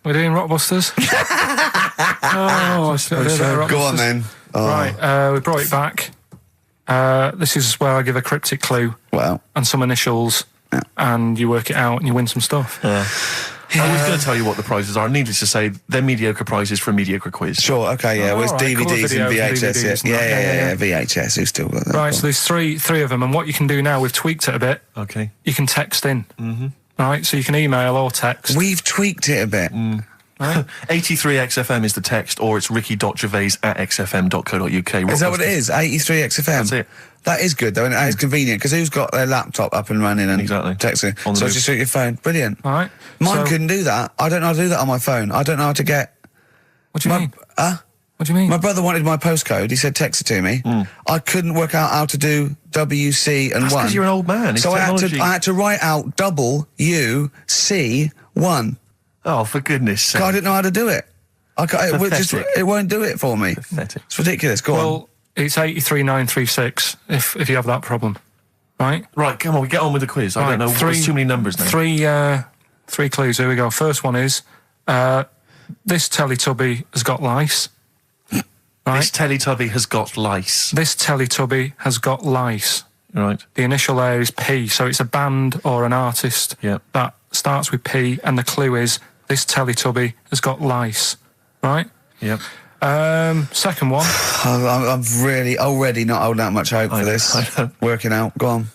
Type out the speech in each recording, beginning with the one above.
We're doing Rockbusters. I suppose so. Go on then. Oh. Right, we brought it back. This is where I give a cryptic clue. Wow. And some initials, and you work it out and you win some stuff. I was going to tell you what the prizes are. Needless to say, they're mediocre prizes for a mediocre quiz. Sure, okay, yeah. With DVDs and VHS, DVDs, yeah, VHS. Who's still got that? Right, so there's three of them, and what you can do now, we've tweaked it a bit. Okay. You can text in. Mm-hmm. Right, so you can email or text. We've tweaked it a bit. Right? 83XFM is the text, or it's ricky.gervais@xfm.co.uk. Is that what it is? 83XFM? That's it. That is good, though, and it's convenient, because who's got their laptop up and running and texting? On the So move. just through your phone. Brilliant. All right. Mine couldn't do that. I don't know how to do that on my phone. I don't know how to get... What do you mean? What do you mean? My brother wanted my postcode. He said text it to me. I couldn't work out how to do WC and That's 1. because you're an old man. It's so I technology. had to write out WC1. Oh, for goodness sake. I didn't know how to do it. It won't do it for me. Pathetic. It's ridiculous. Go on. Well, it's 83936 if you have that problem. Right? Right, come on, we get on with the quiz. I don't know. There's too many numbers now. Three clues. Here we go. First one is, this Teletubby has got lice. Right? This Teletubby has got lice. This Teletubby has got lice. Right. The initial there is P, so it's a band or an artist that starts with P, and the clue is, this Teletubby has got lice. Right? Yep. Second one. I'm really already not holding out much hope for this. I know. Working out. Go on.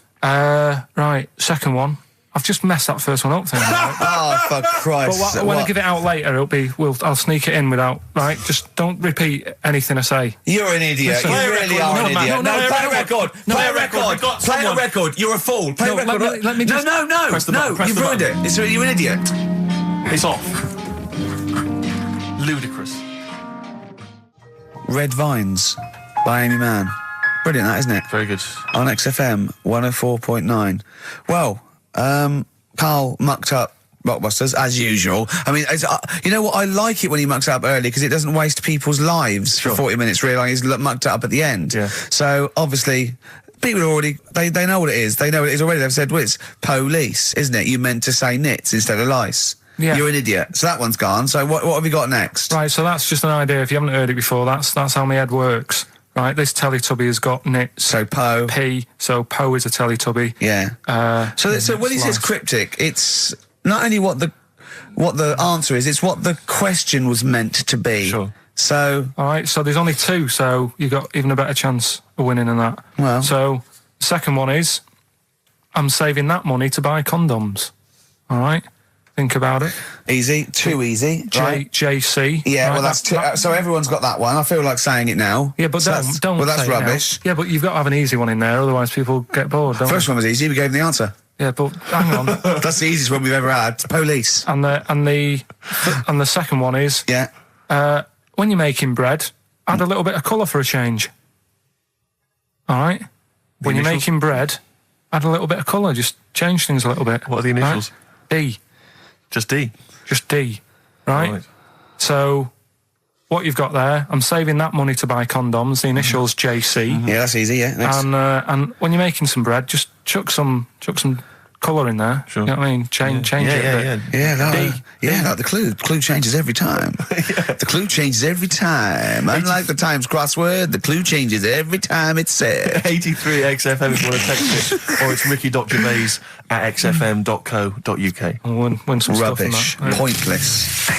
Right, second one. I've just messed that first one up. Oh, for Christ's But when I give it out later, I'll sneak it in without, right? Just don't repeat anything I say. You're an idiot. Listen, You really are an idiot. No, Play a record. Play a record. Play a record. You're a fool. Play a record. Let me just... No. Press the button, press You've the ruined it. You're an idiot. It's off. Ludicrous. Red Vines by Amy Mann. Brilliant, that, isn't it? Very good. On XFM 104.9. Well, Karl mucked up Rockbusters, as usual. I mean, you know what? I like it when he mucks up early, because it doesn't waste people's lives for 40 minutes, realising he's mucked it up at the end. Yeah. So, obviously, people already, they know what it is. They know what it is already. They've said, well, it's police, isn't it? You meant to say nits instead of lice. Yeah. You're an idiot. So that one's gone. So what have you got next? Right, so that's just an idea. If you haven't heard it before, that's how my head works. Right, this Teletubby has got nits. So Po. P, so Po is a Teletubby. Yeah. So when he says cryptic, it's not only what the answer is, it's what the question was meant to be. Sure. So... All right, so there's only two, so you've got even a better chance of winning than that. Well... So, the second one is, I'm saving that money to buy condoms. All right? Think about it. Easy. Too easy. Right? JC. Yeah, right, well, that's too... so everyone's got that one. I feel like saying it now. Yeah, but don't well, that's say it rubbish. now. Yeah, but you've got to have an easy one in there, otherwise people get bored, don't First one was easy. We gave them the answer. Yeah, but hang on. That's the easiest one we've ever had. Police. And the second one is... Yeah. When you're making bread, add a little bit of colour for a change. All right? When you're making bread, add a little bit of colour. Just change things a little bit. What are the initials? Right? D. Just D? Just D. Right? So, what you've got there, I'm saving that money to buy condoms. The initials JC. Yeah, that's easy, yeah. Next. And when you're making some bread, just chuck some colour in there. Sure. You know what I mean? Change it a bit. Like the clue. The clue changes every time. The clue changes every time. Unlike the Times crossword, the clue changes every time it's said. 83XFM if you want to text it, or it's ricky.gervais@xfm.co.uk. And win some Rubbish. stuff on that. Pointless.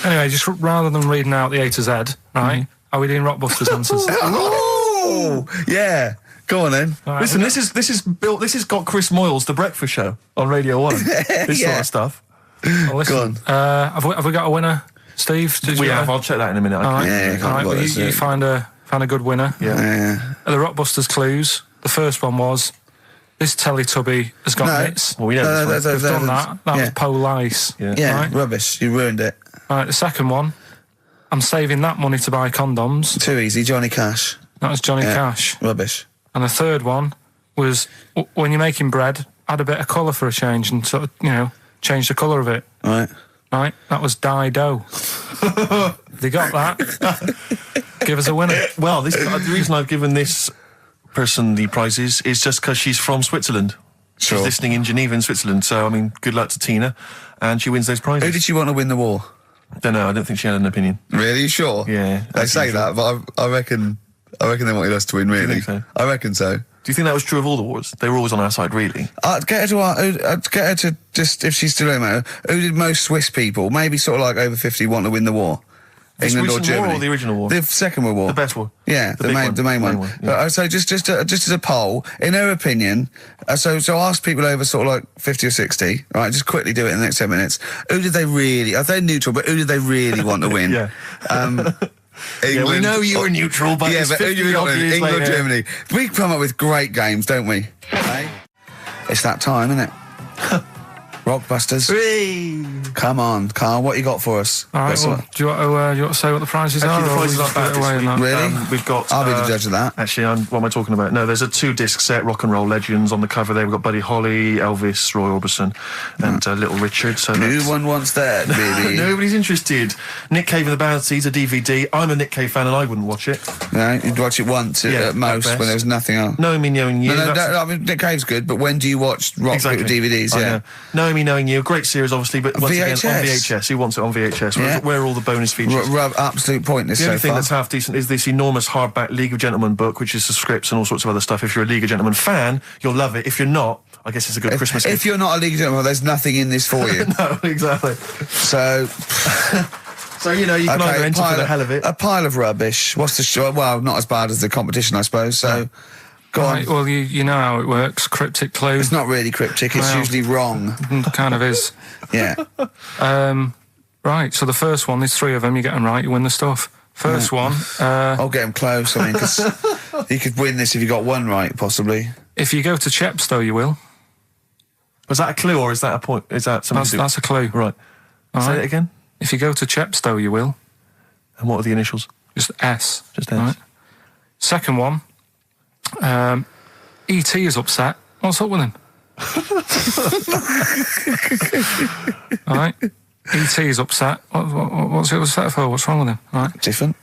Anyway, just rather than reading out the A to Z, right? Are we doing Rockbusters answers? Oh, yeah. Go on then. Right, Listen, this has got Chris Moyles, The Breakfast Show, on Radio 1. This sort of stuff. Well, listen, Go on. have we got a winner, Steve? We have. I'll check that in a minute. All right, Yeah, all right, well, you find a good winner. Yeah. The Rockbusters clues. The first one was, this Teletubby has got nits. Well, we know this one. We've done that. That was police. Yeah, Right? rubbish. You ruined it. All right, the second one, I'm saving that money to buy condoms. Too easy. Johnny Cash. That was Johnny Cash. Rubbish. And the third one was, when you're making bread, add a bit of colour for a change and sort of, change the colour of it. Right. Right? That was Dido. Have you got that? Give us a winner. Well, the reason I've given this person the prizes is just because she's from Switzerland. Sure. She's listening in Geneva in Switzerland. So, I mean, good luck to Tina. And she wins those prizes. Who did she want to win the war? Don't know. I don't think she had an opinion. Really? You sure? Yeah. They as say usual. that, but I reckon they wanted us to win, really. think so? I reckon so. Do you think that was true of all the wars? They were always on our side, really. I'd get her to just, if she's still in, who did most Swiss people, maybe sort of like over 50, want to win the war? The England or recent war Germany? or the original war? The Second World War. The best war. Yeah, The big one. the main one. Yeah. So just as a poll, in her opinion, so ask people over sort of like 50 or 60, right? Just quickly do it in the next 10 minutes. Who did they really? They're neutral, but who did they really want to win? Yeah. England, Yeah, we know you were neutral, but yeah, it's but who do 50 you odd want? years England or later. Germany? We come up with great games, don't we? Hey? It's that time, isn't it? Rockbusters. Whee! Come on, Carl, what you got for us? All right, well, do you want to say what the prizes Actually, are? the or prizes we aren't just bad put it away this in that? week. Really? We've got... I'll be the judge of that. Actually, what am I talking about? No, there's a 2-disc set, Rock and Roll Legends, on the cover there. We've got Buddy Holly, Elvis, Roy Orbison, and Little Richard. So No that's- one wants that, baby. Nobody's interested. Nick Cave and the Bad Seeds, a DVD. I'm a Nick Cave fan and I wouldn't watch it. No, you'd watch it once Yeah, at most at best. when there was nothing else. Knowing Me, Knowing You. No, that's- I mean, Nick Cave's good, but when do you watch rock DVDs? I Yeah. know. Knowing Me, Knowing You, great series, obviously, but once again, on VHS. VHS. Who wants it on VHS? Yeah. Where are all the bonus features? Absolute pointless The so only thing far. that's half decent is this enormous hardback League of Gentlemen book, which is the scripts and all sorts of other stuff. If you're a League of Gentlemen fan, you'll love it. If you're not, I guess it's a good Christmas If gift. you're not a League of Gentlemen, there's nothing in this for you. No, exactly. So, So, you can either enter for the hell of it. A pile of rubbish. What's the show? Well, not as bad as the competition, I suppose. So, go on. Right, well, you know how it works. Cryptic clue. It's not really cryptic. It's Well. usually wrong. Kind of is. Yeah. Right, so the first one, there's 3 of them, you get them right, you win the stuff. First one, I'll get him close. I mean, because you could win this if you got one right, possibly. if you go to Chepstow, you will. Was that a clue or is that a point? Is that something That's a clue. Right. Say right. it again. If you go to Chepstow, you will. And what are the initials? Just S. Just S. Right. Second one, E.T. is upset. What's up with him? All right. E.T. is upset. What's he upset for? What's wrong with him? All right. Different.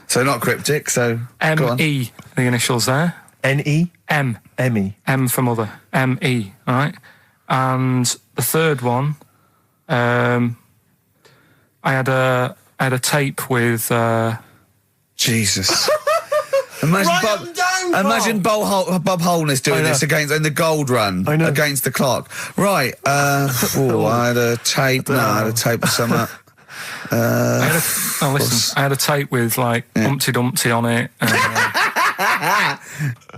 So not cryptic. So go on. M.E. The initials there. N-E? M. M-E. M for mother. M.E. All right. And the third one, I had a tape with. Jesus. Imagine Write Bob, them down, Bob. imagine Bob Holness doing I know. this in the gold run I know. against the clock. Right. I had a tape. No, I had a tape with some. Listen, I had a tape with like Humpty Dumpty on it,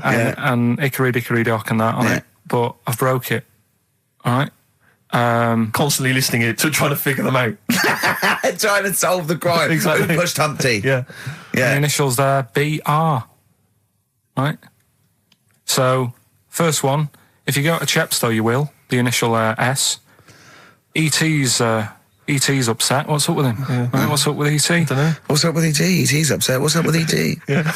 and Hickory Dickory Dock and that on Yeah. it, but I've broke it. All right. Constantly listening it to trying to figure them out. Trying to solve the crime. Exactly. Who pushed Humpty? Yeah. The Yeah. initials there, B.R. Right. So first one, if you go to Chepstow, you will. The initial S. E.T.'s upset. What's up with him? Right, what's up with E.T.? Don't know. What's up with E.T.? He's upset. What's up with E.T.? Yeah.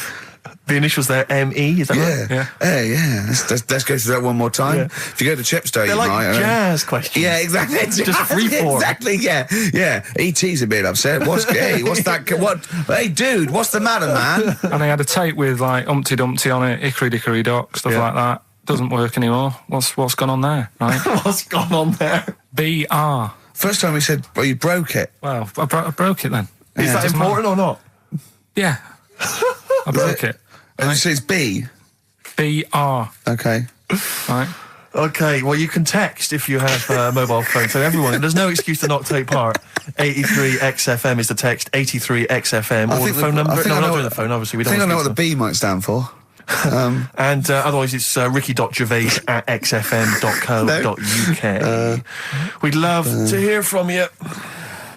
The initials there, M-E, is that right? Yeah. Hey, yeah. Let's go through that one more time. Yeah. If you go to Chepstow, They're you like might. jazz questions. Yeah, exactly. Just free form. Exactly. Yeah. Yeah. E.T.'s a bit upset. What's that? What? Hey, dude, what's the matter, man? And I had a tape with like Humpty Dumpty on it, Hickory Dickory Dock, stuff Yeah. like that. Doesn't work anymore. What's gone on there? Right. What's gone on there? B.R. First time he said, well, you broke it. Well, I broke it then. Is that doesn't important or not? Yeah. I broke it. And so it's B. B.R. Okay. Right. Okay, well, you can text if you have a mobile phone. So everyone, there's no excuse to not take part. 83XFM is the text, 83XFM, or the phone number. No, we're not doing the phone, obviously. We I don't think I know what want the to B might stand for. And otherwise, it's ricky.gervais@xfm.co.uk. We'd love to hear from you.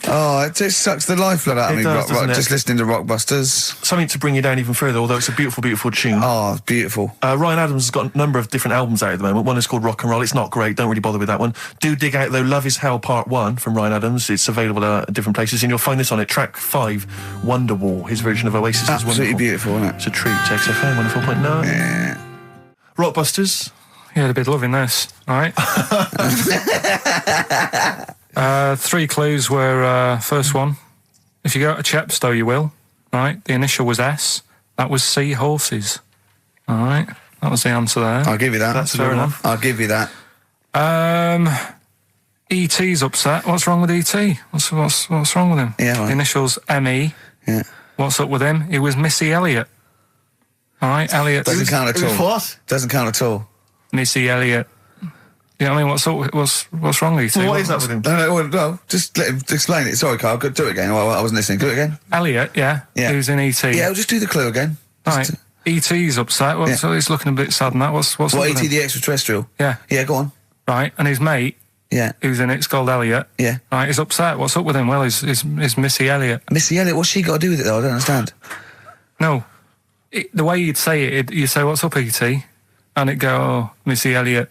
Oh, it just sucks the lifeblood out of It me, does, doesn't it? just listening to Rockbusters. Something to bring you down even further, although it's a beautiful, beautiful tune. Oh, it's beautiful. Ryan Adams has got a number of different albums out at the moment. One is called Rock and Roll. It's not great. Don't really bother with that one. Do dig out, though, Love is Hell Part 1 from Ryan Adams. It's available at different places, and you'll find this on it. Track 5, Wonderwall. His version of Oasis is Absolutely wonderful. beautiful, isn't it? It's a treat. XFM 104.9. Yeah. Rockbusters. Yeah, they'd be loving this. All right. 3 clues were, first one, if you go to Chepstow, you will. Right. The initial was S. That was sea horses. All right. That was the answer there. I'll give you that. That's fair enough. I'll give you that. E.T.'s upset. What's wrong with E.T.? What's wrong with him? Yeah, right. The initials M.E. Yeah. What's up with him? He was Missy Elliott. All right, Elliott. Doesn't count at all. What? Doesn't count at all. Missy Elliott. You know what I mean? What's wrong with E.T.? Well, what is that with him? No, just let him explain it. Sorry, Carl, do it again. I wasn't listening. Do it again. Elliott, yeah. Who's in E.T.? Yeah, I'll just do the clue again. Right. E.T.'s upset. So he's looking a bit sad and that. What's What, up with E.T. him? the extraterrestrial? Yeah. Yeah, go on. Right, and his mate, Yeah. who's in it's called Elliot. Yeah. Right, he's upset. What's up with him? Well, he's Missy Elliott. Missy Elliott, what's she got to do with it, though? I don't understand. No, the way you'd say it, you say, "What's up, E.T.?" and it'd go, "Oh, Missy Elliott."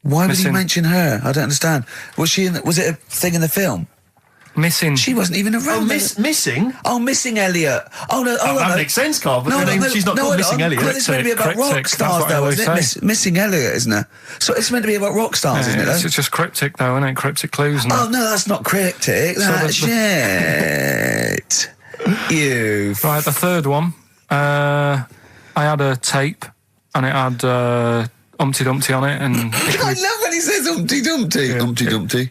Why would he Missing. mention her? I don't understand. Was it a thing in the film? Missing. She wasn't even around. Missing? Oh, Missing Elliott. Oh, no. Oh, that no. makes sense, Carl, but she's not called Missing Elliott. It's meant to be about Cryptic, rock that's stars, what I though, always isn't it? say. Missing Elliott, isn't it? So it's meant to be about rock stars, isn't it? It's though? just cryptic, though, isn't it? Cryptic clues. And Oh, no, that's not cryptic. That's shit. You. Right, the third one. I had a tape, and it had Humpty Dumpty on it, and I love when he says Humpty Dumpty. Yeah. Humpty Dumpty.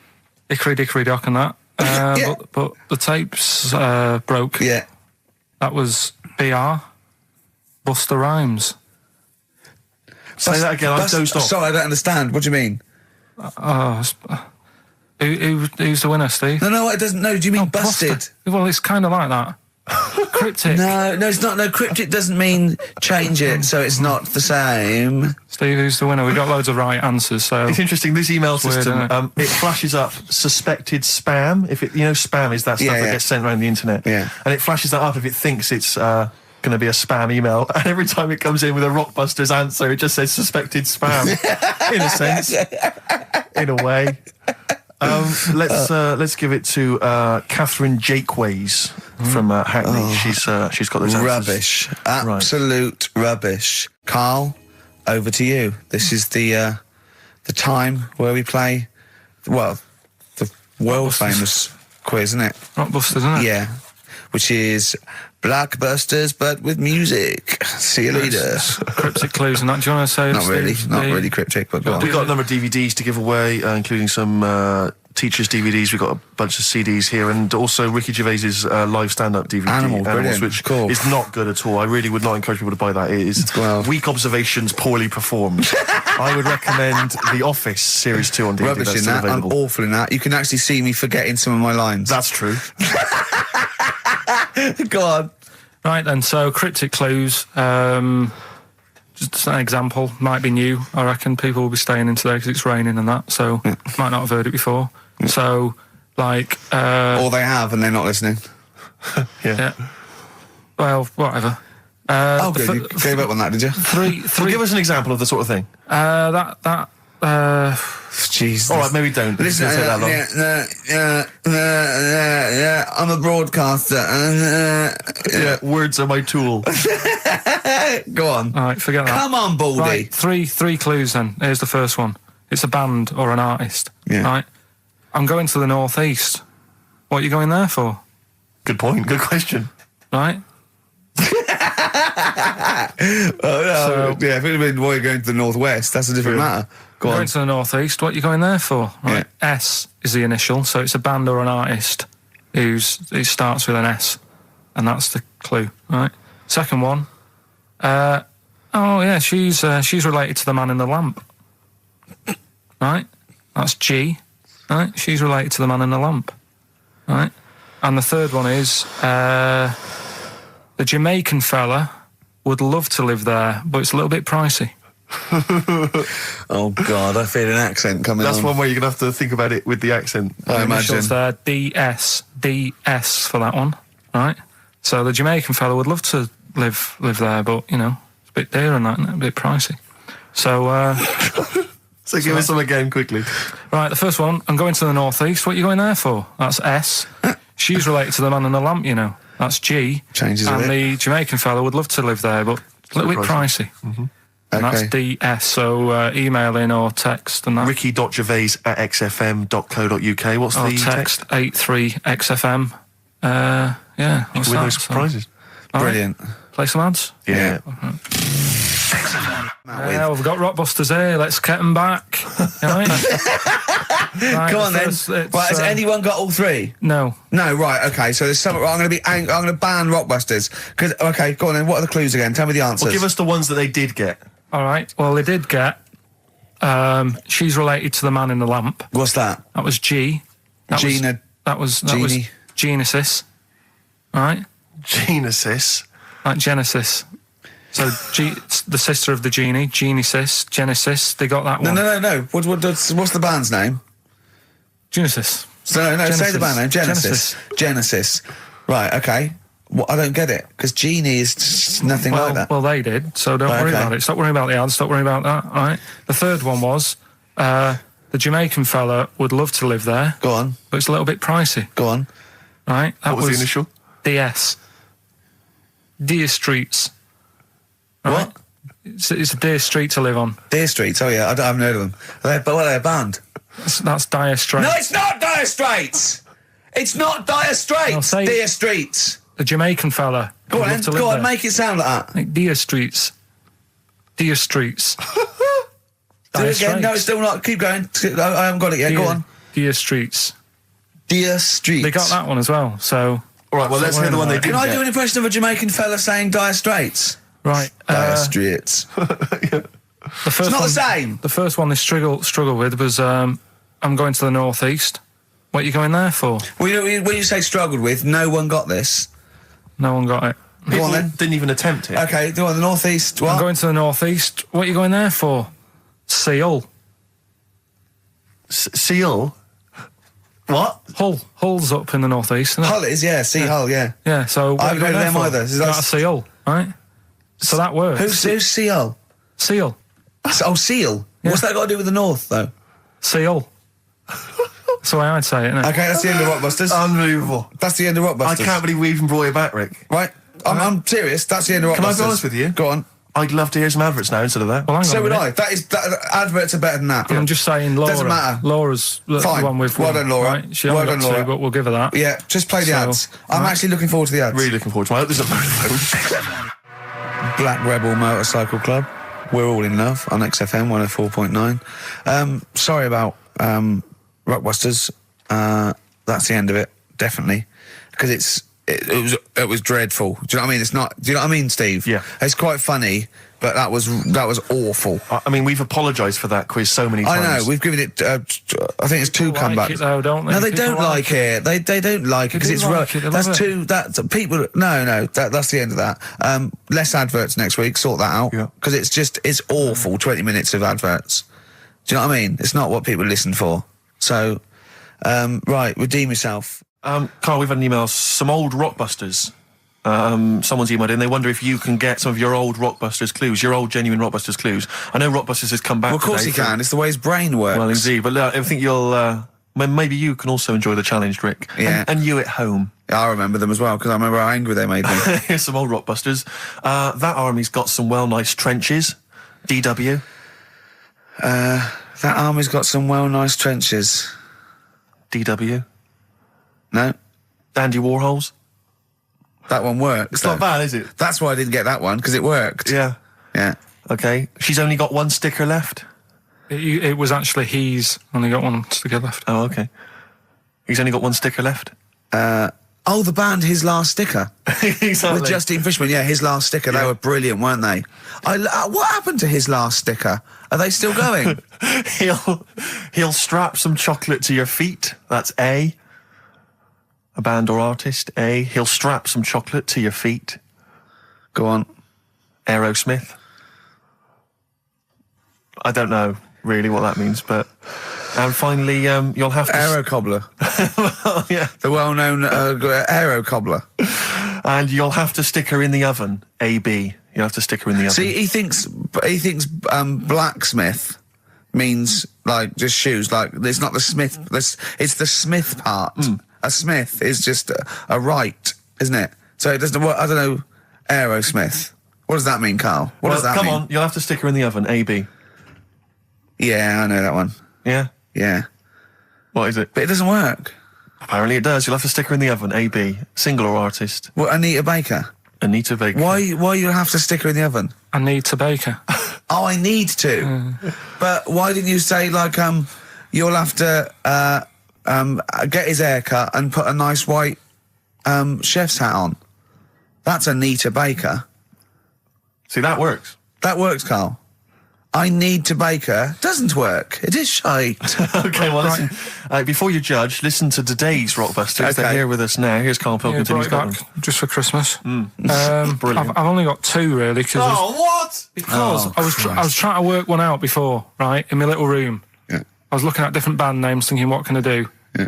Hickory Dickory Dock and that. Yeah. But the tapes broke. Yeah. That was BR. Buster Rhymes. Say that again, I dozed off. Sorry, I don't understand. What do you mean? Who's the winner, Steve? No, it doesn't. No, do you mean busted? Buster. Well, it's kind of like that. Cryptic. No, it's not. No, cryptic doesn't mean change it, so it's not the same. Steve, who's the winner? We got loads of right answers, so It's interesting, this email weird, system, isn't it flashes up suspected spam. If it, spam is that stuff that gets sent around the internet. Yeah. And it flashes that up if it thinks it's going to be a spam email. And every time it comes in with a Rockbusters answer, it just says suspected spam. In a sense. In a way. Let's give it to Catherine Jakeways from Hackney. She's got those answers. Rubbish. Absolute rubbish. Carl, over to you. This is the time where we play, the world famous quiz, isn't it? Rockbusters, isn't it? Yeah. Which is Blackbusters, but with music. See you later. Cryptic clues and that. Do you want to say? Not really. Steve, Not really cryptic, but go on. We've got a number of DVDs to give away, including some teachers' DVDs. We've got a bunch of CDs here, and also Ricky Gervais's live stand-up DVD, Animals, brilliant. which Cool. is not good at all. I really would not encourage people to buy that. It is weak observations, poorly performed. I would recommend The Office Series 2 on DVD. Rubbish That's in still that. available. I'm awful in that. You can actually see me forgetting some of my lines. That's true. Go on. Right then, so cryptic clues. Just an example, might be new. I reckon people will be staying in today because it's raining and that, so might not have heard it before. So, like... or they have and they're not listening. Yeah. Well, whatever. Good. You gave up on that, did you? Three. Well, give us an example of the sort of thing. Jeez. All right, maybe don't. Listen, It's gonna take that long. I'm a broadcaster. Words are my tool. Go on. All right, forget that. Come on, Baldy. Right, three clues then. Here's the first one. It's a band or an artist. Yeah. Right. I'm going to the northeast. What are you going there for? Good point. Good question. Right. Yeah, if it had been why you're going to the northwest, that's a different matter. Go on. Going to the northeast. What are you going there for? Right. Yeah. S is the initial, so it's a band or an artist it starts with an S, and that's the clue. Right. Second one. She's related to the man in the lamp. Right. That's G. Right. She's related to the man in the lamp. Right. And the third one is the Jamaican fella would love to live there, but it's a little bit pricey. Oh God, I feel an accent coming on. That's one way you're going to have to think about it with the accent. I imagine. Initials there, DS for that one, right? So the Jamaican fella would love to live there, but it's a bit dear and that, isn't it? A bit pricey. So, So give us some again quickly. right, the first one. I'm going to the northeast. What are you going there for? That's S. She's related to the man in the lamp, That's G. Changes a and bit. the Jamaican fella would love to live there, but a little bit pricey. Mm-hmm. And Okay. that's DS. So email in or text and that. Ricky.gervais@xfm.co.uk. What's Or the text 83XFM. What's with that? those prizes? All right. Brilliant. Play Play some ads? Yeah. Yeah, we've got Rockbusters here. Let's get them back. Right? Right, Go on then. Right, has anyone got all three? No. No, right, okay. So there's some. I'm going to ban Rockbusters. Okay, go on then. What are the clues again? Tell me the answers. Well, give us the ones that they did get. All right. Well, they did get. She's related to the man in the lamp. What's that? That was G. Gina. That was Genie. Genesis. All right. Genesis. Like Genesis. So the sister of the genie, Genesis, Genesis. They got that one. No. What's the band's name? Genesis. So no, Genesis. say the band name. Genesis. Right. Okay. Well, I don't get it because Genie is just nothing like that. Well, they did. So don't worry about it. Stop worrying about the ads. Stop worrying about that. All right. The third one was the Jamaican fella would love to live there. Go on. But it's a little bit pricey. Go on. Right. That What was the initial? DS. Deer Streets. Right? What? It's a Deer Street to live on. Deer Streets. Oh yeah, I haven't heard of them. But what are they, a band? That's Dire Straits. No, it's not Dire Straits. It's not Dire Straits. say- Deer Streets. The Jamaican fella. Go would on, love to live go on, there. make it sound like that. Like Deer Streets. Deer Streets. Do Dire it again. No, Straits. it's still not. Keep going. I haven't got it yet. Go on. Deer Streets. Deer Streets. They got that one as well. So All right, well, let's hear the one they did Can I get. do an impression of a Jamaican fella saying Dire Straits? right. Dire Straits. The first It's not one, the same. The first one they struggle with was I'm going to the northeast. What are you going there for? Well, when you say struggled with, no one got this. No one got it. Go People on then. didn't even attempt it. Okay, go on, the northeast. What? I'm going to the northeast. What are you going there for? Seal. Seal? What? Hull's up in the northeast, isn't it? Hull is, yeah. Sea Hull, yeah. Yeah, so what I are you haven't going heard of there them for? either. Is Got that- a seal, right? So that works. Who's Sea Hull? Seal. Oh, Seal. Yeah. What's that got to do with the north, though? Seal. That's the way I'd say it, innit? Okay, that's the end of Rockbusters. Unbelievable. That's the end of Rockbusters. I can't believe we even brought it back, Rick. Right, I'm serious. That's the end of Rockbusters. Can I be honest with you? Go on. I'd love to hear some adverts now instead of that. Well, hang on So a would minute. I. Adverts are better than that. I'm just saying Laura. Doesn't matter. Laura's the Fine. one with Well done, Laura. Right? She Well only done, got two, Laura. but we'll give her that. Yeah, just play the So, ads. I'm actually looking forward to the ads. Really looking forward to it. I hope there's a Vodafone. Black Rebel Motorcycle Club. We're all in love on XFM 104.9. Sorry about Rockbusters. That's the end of it, definitely, because it was dreadful. Do you know what I mean? It's not. Do you know what I mean, Steve? Yeah. It's quite funny, but that was awful. I mean, we've apologised for that quiz so many times. I know. We've given it. I think it's two People like comebacks. it though, don't they? No, they People don't like it. They don't like it because do it's like it, they that's love it. too. That's people. No. That's the end of that. Less adverts next week. Sort that out. Yeah. Because it's awful. 20 minutes of adverts. Do you know what I mean? It's not what people listen for. So, right, redeem yourself. Carl, we've had an email. Some old Rockbusters. Someone's emailed in. They wonder if you can get some of your old Rockbusters clues, your old genuine Rockbusters clues. I know Rockbusters has come back. Well, of course today he can. It's the way his brain works. Well, indeed. But I think you'll. Maybe you can also enjoy the challenge, Rick. Yeah. And you at home. I remember them as well because I remember how angry they made me. Here's some old Rockbusters. That army's got some nice trenches. DW. That army's got some nice trenches. DW. No, Dandy Warhols. that one works. It's not bad, is it? That's why I didn't get that one because it worked. Yeah. Yeah. Okay. She's only got one sticker left. It was actually he's only got one sticker left. Oh, okay. He's only got one sticker left. Oh, the band, His Last Sticker. Exactly. With Justine Fishman, yeah, His Last Sticker. They Yeah. were brilliant, weren't they? What happened to His Last Sticker? Are they still going? He'll strap some chocolate to your feet. That's A. A band or artist. A. He'll strap some chocolate to your feet. Go on. Aerosmith. I don't know really what that means, but... And finally, you'll have to... Aero Cobbler. Well, yeah. The well-known Aero Cobbler. And you'll have to stick her in the oven. AB. You'll have to stick her in the oven. See, he thinks blacksmith means like just shoes. Like it's not the smith. It's the smith part. A smith is just a right, isn't it? So it doesn't. I don't know. Aerosmith. What does that mean, Carl? What does that come mean? on, you'll have to stick her in the oven. AB. Yeah, I know that one. Yeah? Yeah, What is it? but it doesn't work. Apparently it does. You'll have to stick her in the oven. AB. Single or artist. What, Anita Baker? Anita Baker. Why you have to stick her in the oven? I need to bake her. Oh, I need to. But why didn't you say, like, you'll have to get his hair cut and put a nice white chef's hat on? That's Anita Baker. See, that works. That works, Carl. I need to bake her doesn't work. It is shite. Okay, well, listen. Before you judge, listen to today's Rockbusters. Okay. They're here with us now. Here's Karl Pilkington. Brought He's it got back them. just for Christmas. Brilliant. I've only got 2 really because what? Oh, I was trying to work one out before, right, in my little room. Yeah. I was looking at different band names, thinking, what can I do? Yeah.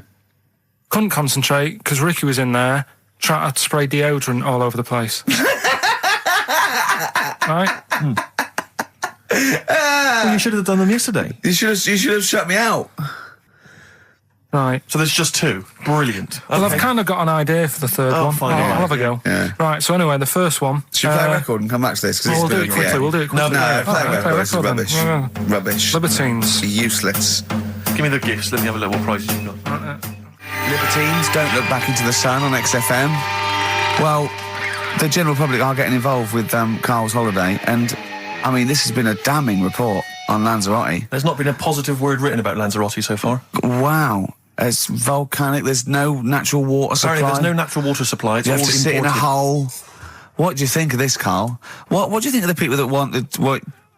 Couldn't concentrate because Ricky was in there trying to spray deodorant all over the place. Right? Well, you should have done them yesterday. You should have shut me out. Right. So there's just 2. Brilliant. Well, Okay. I've kind of got an idea for the third Oh, one. fine, I'll yeah. have a go. Yeah. Right, so anyway, the first one... Should we play a record and come back to this? 'Cause We'll it's do been- it quickly, yeah. we'll do it quickly. No, play a Alright, record. This is then. rubbish. Yeah. Rubbish. Libertines. Useless. Give me the gifts. Let me have a look what prizes you've got. Libertines, Don't Look Back Into the Sun on XFM. Well, the general public are getting involved with Carl's holiday, and, I mean, this has been a damning report on Lanzarote. There's not been a positive word written about Lanzarote so far. Wow. It's volcanic, there's no natural water supply. Apparently, there's no natural water supply. It's You all have to sit in a imported. hole. What do you think of this, Carl? What do you think of the people that want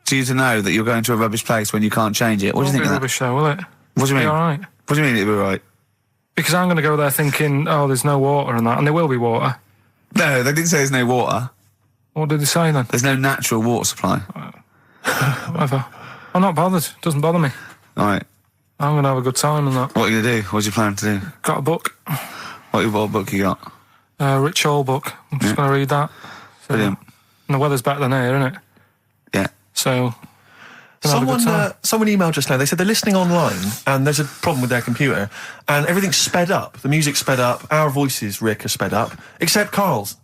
you to know that you're going to a rubbish place when you can't change it? What do you think of that? Rubbish show, will it? What do you mean? Be all right. What do you mean it'll be right? Because I'm going to go there thinking, oh, there's no water and that, and there will be water. No, they didn't say there's no water. What did they say then? There's no natural water supply. Whatever. I'm not bothered. Doesn't bother me. All right. I'm going to have a good time and that. What are you going to do? What's your plan to do? Got a book. What book you got? Rich Hall book. I'm just going to read that. So, Brilliant. and the weather's better than here, isn't it? Yeah. So... gonna have a good time. Someone emailed just now. They said they're listening online and there's a problem with their computer and everything's sped up. The music's sped up. Our voices, Rick, are sped up, except Carl's.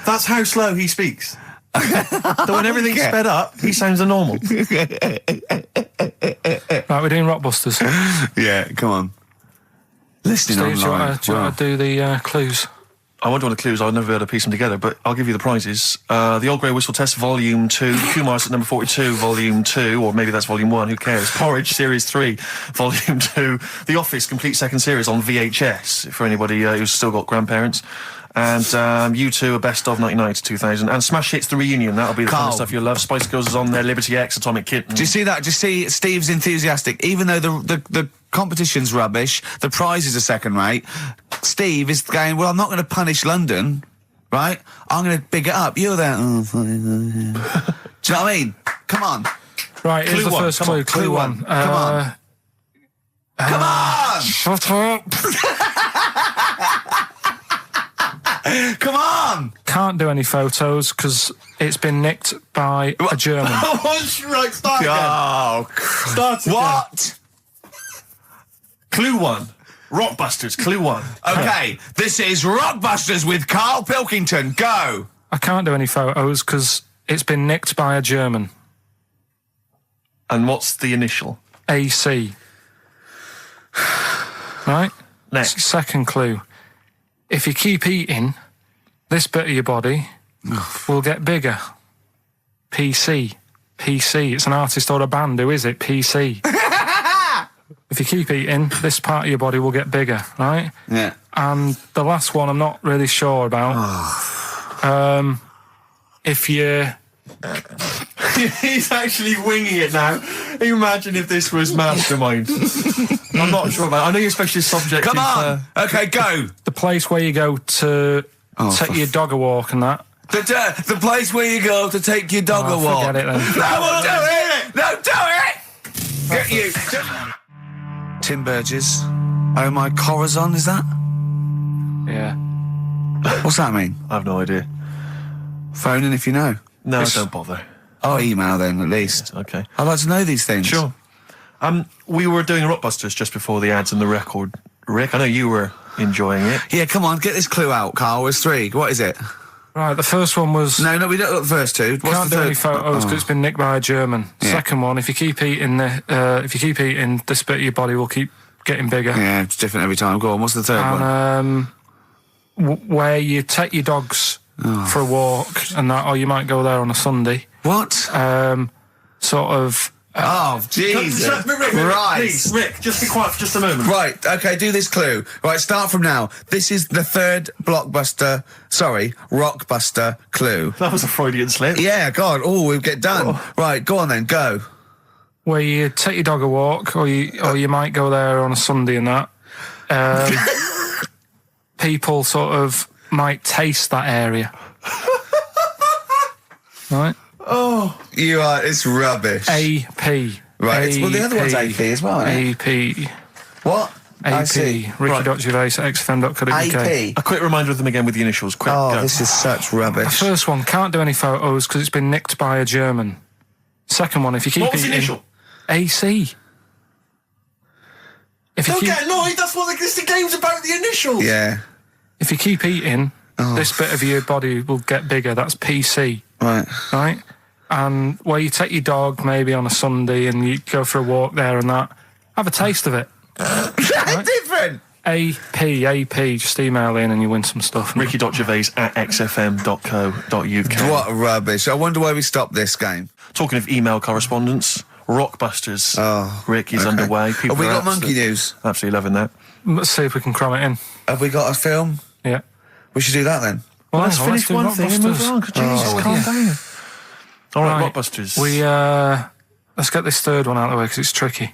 That's how slow he speaks. So when everything's sped up, he sounds a normal. Right, we're doing Rockbusters. Yeah, come on. Listening Steve, do you online. want to do the clues? I won't do the clues. I'll never be able to piece them together, but I'll give you the prizes. The Old Grey Whistle Test, Volume 2. Kumar's at number 42, Volume 2. Or maybe that's Volume 1, who cares? Porridge, Series 3, Volume 2. The Office, complete second series on VHS, for anybody who's still got grandparents. And U2, a best of 99 to 2000. And Smash Hits, the reunion. That'll be the kind Carl. of stuff you'll love. Spice Girls is on there, Liberty X, Atomic Kitten. Do you see that? Do you see Steve's enthusiastic? Even though the competition's rubbish, the prizes are second rate, Steve is going, well, I'm not going to punish London, right? I'm going to big it up. You're there. Oh, do you know what I mean? Come on. Right, here's Clue the one, first come clue. on, Clue one. Come on. Come on! Shut up. Come on! Can't do any photos because it's been nicked by a German. Right, start again. Oh, Start again. what? Clue 1. Rockbusters, Clue 1. Okay, this is Rockbusters with Karl Pilkington. Go! I can't do any photos because it's been nicked by a German. And what's the initial? AC. Right? Next. Second clue. If you keep eating, this bit of your body will get bigger. PC. PC. It's an artist or a band. Who is it? PC. If you keep eating, this part of your body will get bigger, right? Yeah. And the last one I'm not really sure about. If you... He's actually winging it now. Imagine if this was Mastermind. I'm not sure about it. I know your specialist subject Come is... on! Okay, go! The place where you go to take your dog a walk and that. The place where you go to take your dog a walk. Forget it then. No, we'll do it! No, do it! Get you! Tim Burgess. Oh my Corazon, is that? Yeah. What's that mean? I have no idea. Phone in if you know. No, don't bother. Oh, email then, at least. Okay. I'd like to know these things. Sure. We were doing Rockbusters just before the ads and the record. Rick, I know you were enjoying it. Yeah, come on, get this clue out, Carl. There's 3. What is it? Right, the first one was... No, we don't got the first 2. What's Can't the do third? any photos because it's been nicked by a German. Yeah. Second one, if you keep eating, this bit of your body will keep getting bigger. Yeah, it's different every time. Go on, what's the third one? And where you take your dogs for a walk and that, or you might go there on a Sunday. What? Sort of. Oh, Jesus. Rick, Rick, just be quiet for just a moment. Right, okay, do this clue. Right, start from now. This is the third Rockbuster clue. That was a Freudian slip. Yeah, God, we'll get done. Right, go on then, go. Where you take your dog a walk, or you might go there on a Sunday and that. People sort of might taste that area. Right? Oh, it's rubbish. AP. Right, well, the other one's AP as well, isn't it? AP. What? I AP. see. Ricky.Gervais at xfm.co.uk. AP. A quick reminder of them again with the initials. Quick, go. This is such rubbish. The first one, can't do any photos because it's been nicked by a German. Second one, if you keep What was the eating... initial? AC. Don't get annoyed, that's what the game's about, the initials. Yeah. If you keep eating, this bit of your body will get bigger. That's PC. Right. Right? And where you take your dog maybe on a Sunday and you go for a walk there and that, have a taste of it. Right? Different. AP, just email in and you win some stuff. Ricky.Gervais at xfm.co.uk. What rubbish. I wonder why we stopped this game. Talking of email correspondence, Rockbusters. Rick is underway. People Have we are got monkey news? Absolutely loving that. Let's see if we can cram it in. Have we got a film? Yeah. We should do that then. Well, let's hang finish do one thing and move Rockbusters. on. Jesus, calm down. All right, Rockbusters. Let's get this third one out of the way because it's tricky.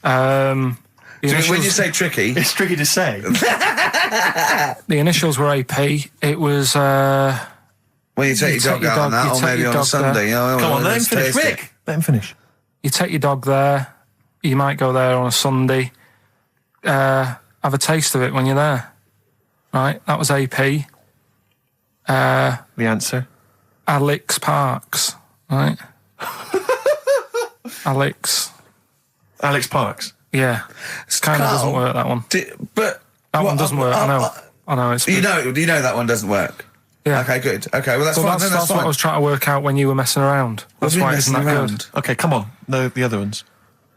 When you say tricky... It's tricky to say. The initials were AP. It was... when you take your dog out on that, or maybe on a Sunday. Come on, let him finish. Rick, let him finish. You take your dog there. You might go there on a Sunday. Have a taste of it when you're there. Right? That was AP. The answer? Alex Parks. Right? Alex Parks. Yeah. It kind of doesn't work, that one. That one doesn't work, I know. I know. It's you know that one doesn't work? Yeah. Okay, good. Okay, well, that's fine. That's what I was trying to work out when you were messing around. That's why it isn't that good. Okay, come on. No, the other ones.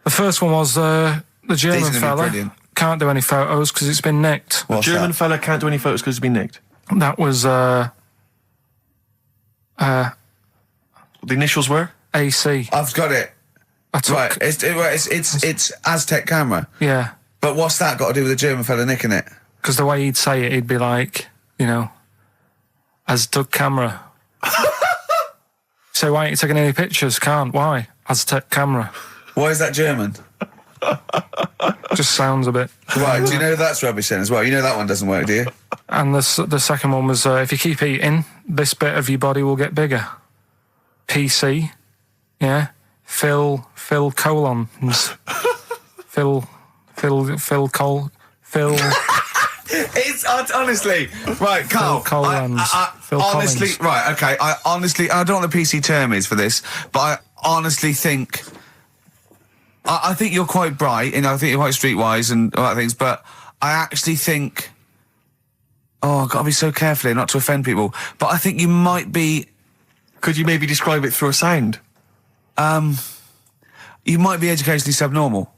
The first one was the German These are gonna be fella. brilliant. Can't do any photos because it's been nicked. What's the German that? fella can't do any photos because it's been nicked. That was The initials were? AC. I've got it. I took, Right, it's Aztec camera. Yeah. But what's that got to do with the German fella nicking it? Because the way he'd say it, he'd be like, Aztec camera. So why ain't you taking any pictures? Can't. Why? Aztec camera. Why is that German? Just sounds a bit. Right, do you know that's rubbish then as well? You know that one doesn't work, do you? And the second one was, if you keep eating, this bit of your body will get bigger. PC. Yeah. Phil colons. Phil. It's honestly right, Carl. Phil Collins. Phil honestly, Collins. right, okay. I don't know what the PC term is for this, but I honestly think. I think you're quite bright, and I think you're quite streetwise and all that things. But I actually think. Oh, I've got to be so careful here not to offend people. But I think you might be. Could you maybe describe it through a sound? You might be educationally subnormal.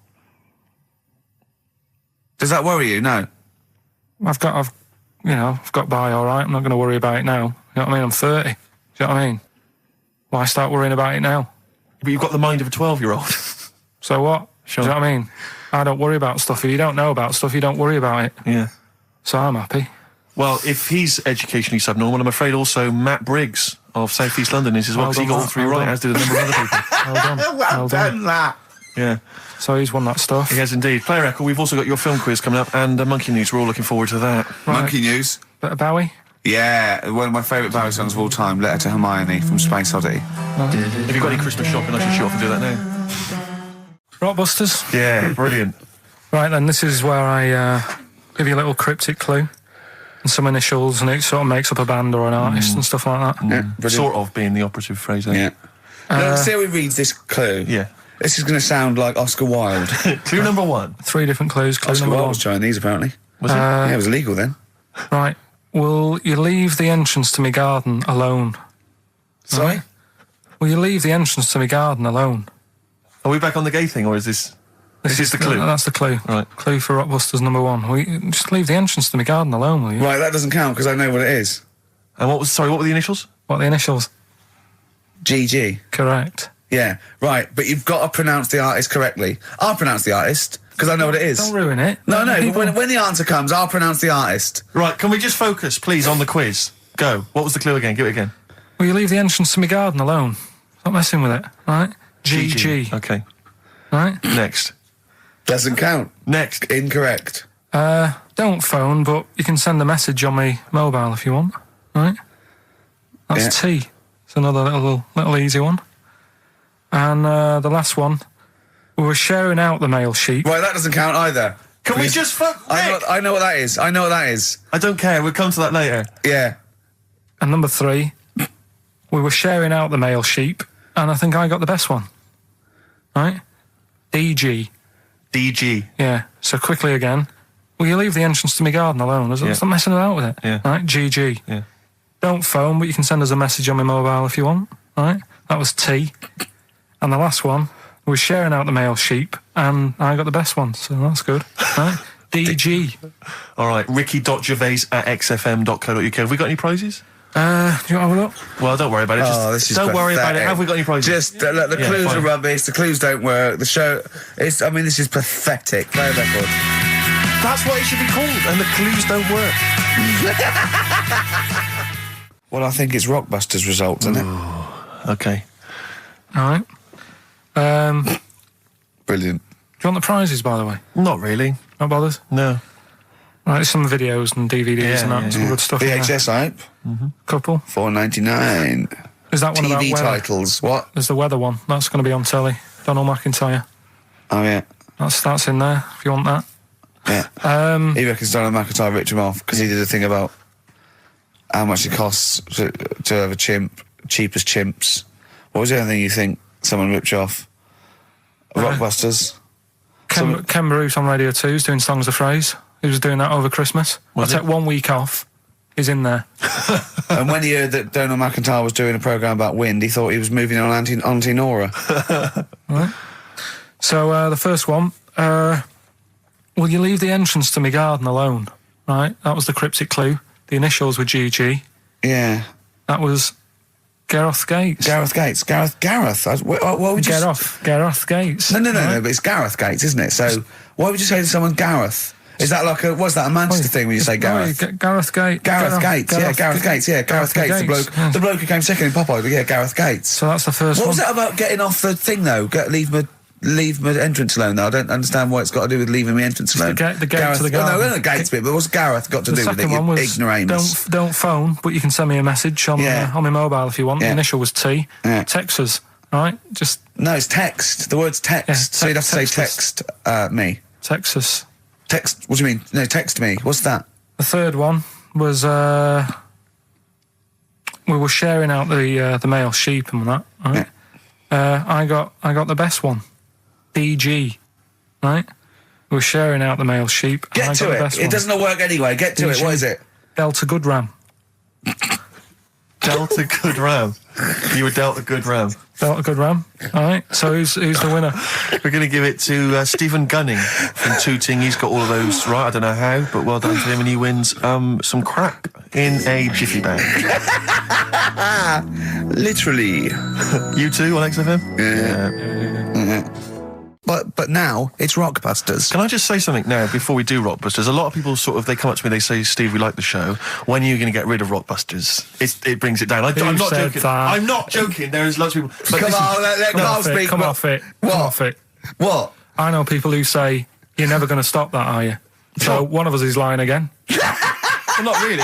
Does that worry you? No. I've got by all right. I'm not going to worry about it now. You know what I mean? I'm 30. Do you know what I mean? Why start worrying about it now? But you've got the mind of a 12-year-old. So what? Sure. Do you know what I mean? I don't worry about stuff. If you don't know about stuff, you don't worry about it. Yeah. So I'm happy. Well, if he's educationally subnormal, I'm afraid also Matt Briggs of South East London is as well, because he got all three right, as did a number of other people. Well done. that. Yeah. So he's won that stuff. He has indeed. Player Echo, we've also got your film quiz coming up and Monkey News. We're all looking forward to that. Right. Monkey news. Bit of Bowie. Yeah, one of my favourite Bowie songs of all time, Letter to Hermione from Space Oddity. Have you got any Christmas shopping? I should shoot off and do that now. Rockbusters. Yeah, brilliant. Right then, this is where I give you a little cryptic clue and some initials, and it sort of makes up a band or an artist and stuff like that. Yeah, brilliant. Sort of being the operative phrase there. Yeah. Now, let's see how he reads this clue. Yeah. This is going to sound like Oscar Wilde. Clue number one. 3 different clues. Clue Oscar number Wilde one. was Chinese, apparently. Was it? Yeah, it was illegal then. Right. Will you leave the entrance to my garden alone? Sorry? Right. Will you leave the entrance to my garden alone? Are we back on the gay thing, or is this... This is the clue? That's the clue. Right. Clue for Rockbusters number 1. Will you just leave the entrance to my garden alone, will you? Right, that doesn't count because I know what it is. And what were the initials? What are the initials? GG. Correct. Yeah, right. But you've got to pronounce the artist correctly. I'll pronounce the artist, because I know what it is. Don't ruin it. No, People- when the answer comes, I'll pronounce the artist. Right, can we just focus, please, on the quiz? Go. What was the clue again? Give it again. Will you leave the entrance to my garden alone? Stop messing with it, right? GG. Okay. Right? Next. Doesn't count. Next. Incorrect. Don't phone, but you can send a message on my mobile if you want, right? That's Yeah. T. It's another little easy one. And the last one, we were sharing out the male sheep. Right, that doesn't count either. Can we just fuck? I know what that is. I know what that is. I don't care. We'll come to that later. Yeah. And number 3, we were sharing out the male sheep, and I think I got the best one. Right? DG. DG. Yeah. So quickly again, will you leave the entrance to my garden alone? Stop messing about with it. Yeah. Right? GG. Yeah. Don't phone, but you can send us a message on my mobile if you want. Right? That was T. And the last one, we were sharing out the male sheep, and I got the best one, so that's good. Right? DG. All right. Ricky.gervais@xfm.co.uk. Have we got any prizes? Do you want to have a look? Well, don't worry about it. Just, This is don't worry about it. pathetic. Have we got any prizes? Just look, the clues fine. are rubbish. The clues don't work. The show. This is pathetic. Play a record. That's what it should be called. And the clues don't work. Well, I think it's Rockbusters results, isn't it? Okay. All right. Do Brilliant. you want the prizes, by the way? Not really. Not bothered? No. Right, there's some videos and DVDs Yeah, and that, yeah, some good stuff in there. VHS, I hope. Couple. $4.99. Is that one about TV weather? titles. What? There's the weather one. That's going to be on telly. Donald McIntyre. Oh yeah. That's in there, if you want that. Yeah. He reckons Donald McIntyre ripped him off because he did a thing about how much it costs to have a chimp, cheap as chimps. What was the other thing you think someone ripped you off? Rockbusters. Ken Bruce on Radio 2 is doing Songs of Phrase. He was doing that over Christmas. Was I took 1 week off. He's in there. And when he heard that Donald McIntyre was doing a programme about wind, he thought he was moving on Auntie Nora. Right. So the first one, will you leave the entrance to my garden alone? Right, that was the cryptic clue. The initials were GG. Yeah. That was Gareth Gates. Gareth Gates. Gareth. What would you Gareth Gates. No, but it's Gareth Gates, isn't it? So why would you say to someone Gareth? Is that like what's that, a Manchester thing when you say Gareth? Gareth Gates. Gareth Gates, Gareth Gates, the bloke who came second in Popeye, but yeah, Gareth Gates. So that's the first What one. was that about getting off the thing though? Leave my entrance alone though. I don't understand what it's got to do with leaving my entrance alone. The gate Gareth, to the garden. no, the gates bit, but what's Gareth got to The do with it? second one was Ignoramus. don't phone, but you can send me a message on my mobile if you want. Yeah. The initial was T. Yeah. Text us, right? Just No, it's text. The word's text. Yeah, So you'd have to say text text me. text us. Text. What do you mean? No, text me. What's that? The third one was we were sharing out the male sheep and that. Right? I got the best one. DG, right? We were sharing out the male sheep. And I Get got to the it. best It one. doesn't work anyway. Get to it. What is it? Delta Good Ram. Dealt a good ram. You were dealt a good ram. Delta Good Ram. All right. So who's the winner? We're going to give it to Stephen Gunning from Tooting. He's got all of those right. I don't know how, but well done to him. And he wins some crack in a jiffy bag. Literally. You too on XFM? Yeah. But now it's Rockbusters. Can I just say something now before we do Rockbusters? A lot of people they come up to me, they say, Steve, we like the show. When are you going to get rid of Rockbusters? It brings it down. I'm not said joking. that? I'm not joking. There's lots of people. But Come on, let Carl speak. Come off it. What? Come off it. What? I know people who say, you're never going to stop that, are you? So one of us is lying again. Well, not really.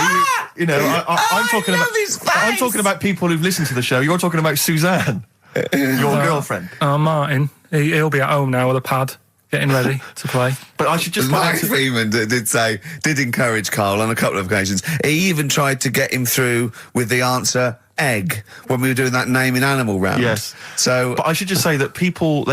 You know, I'm talking about. I'm talking about people who've listened to the show. You're talking about Suzanne, your girlfriend. Martin, he'll be at home now with a pad, getting ready to play. But I should just point Mark out to Freeman did encourage Carl on a couple of occasions. He even tried to get him through with the answer egg when we were doing that naming animal round. Yes. So, But I should just say that people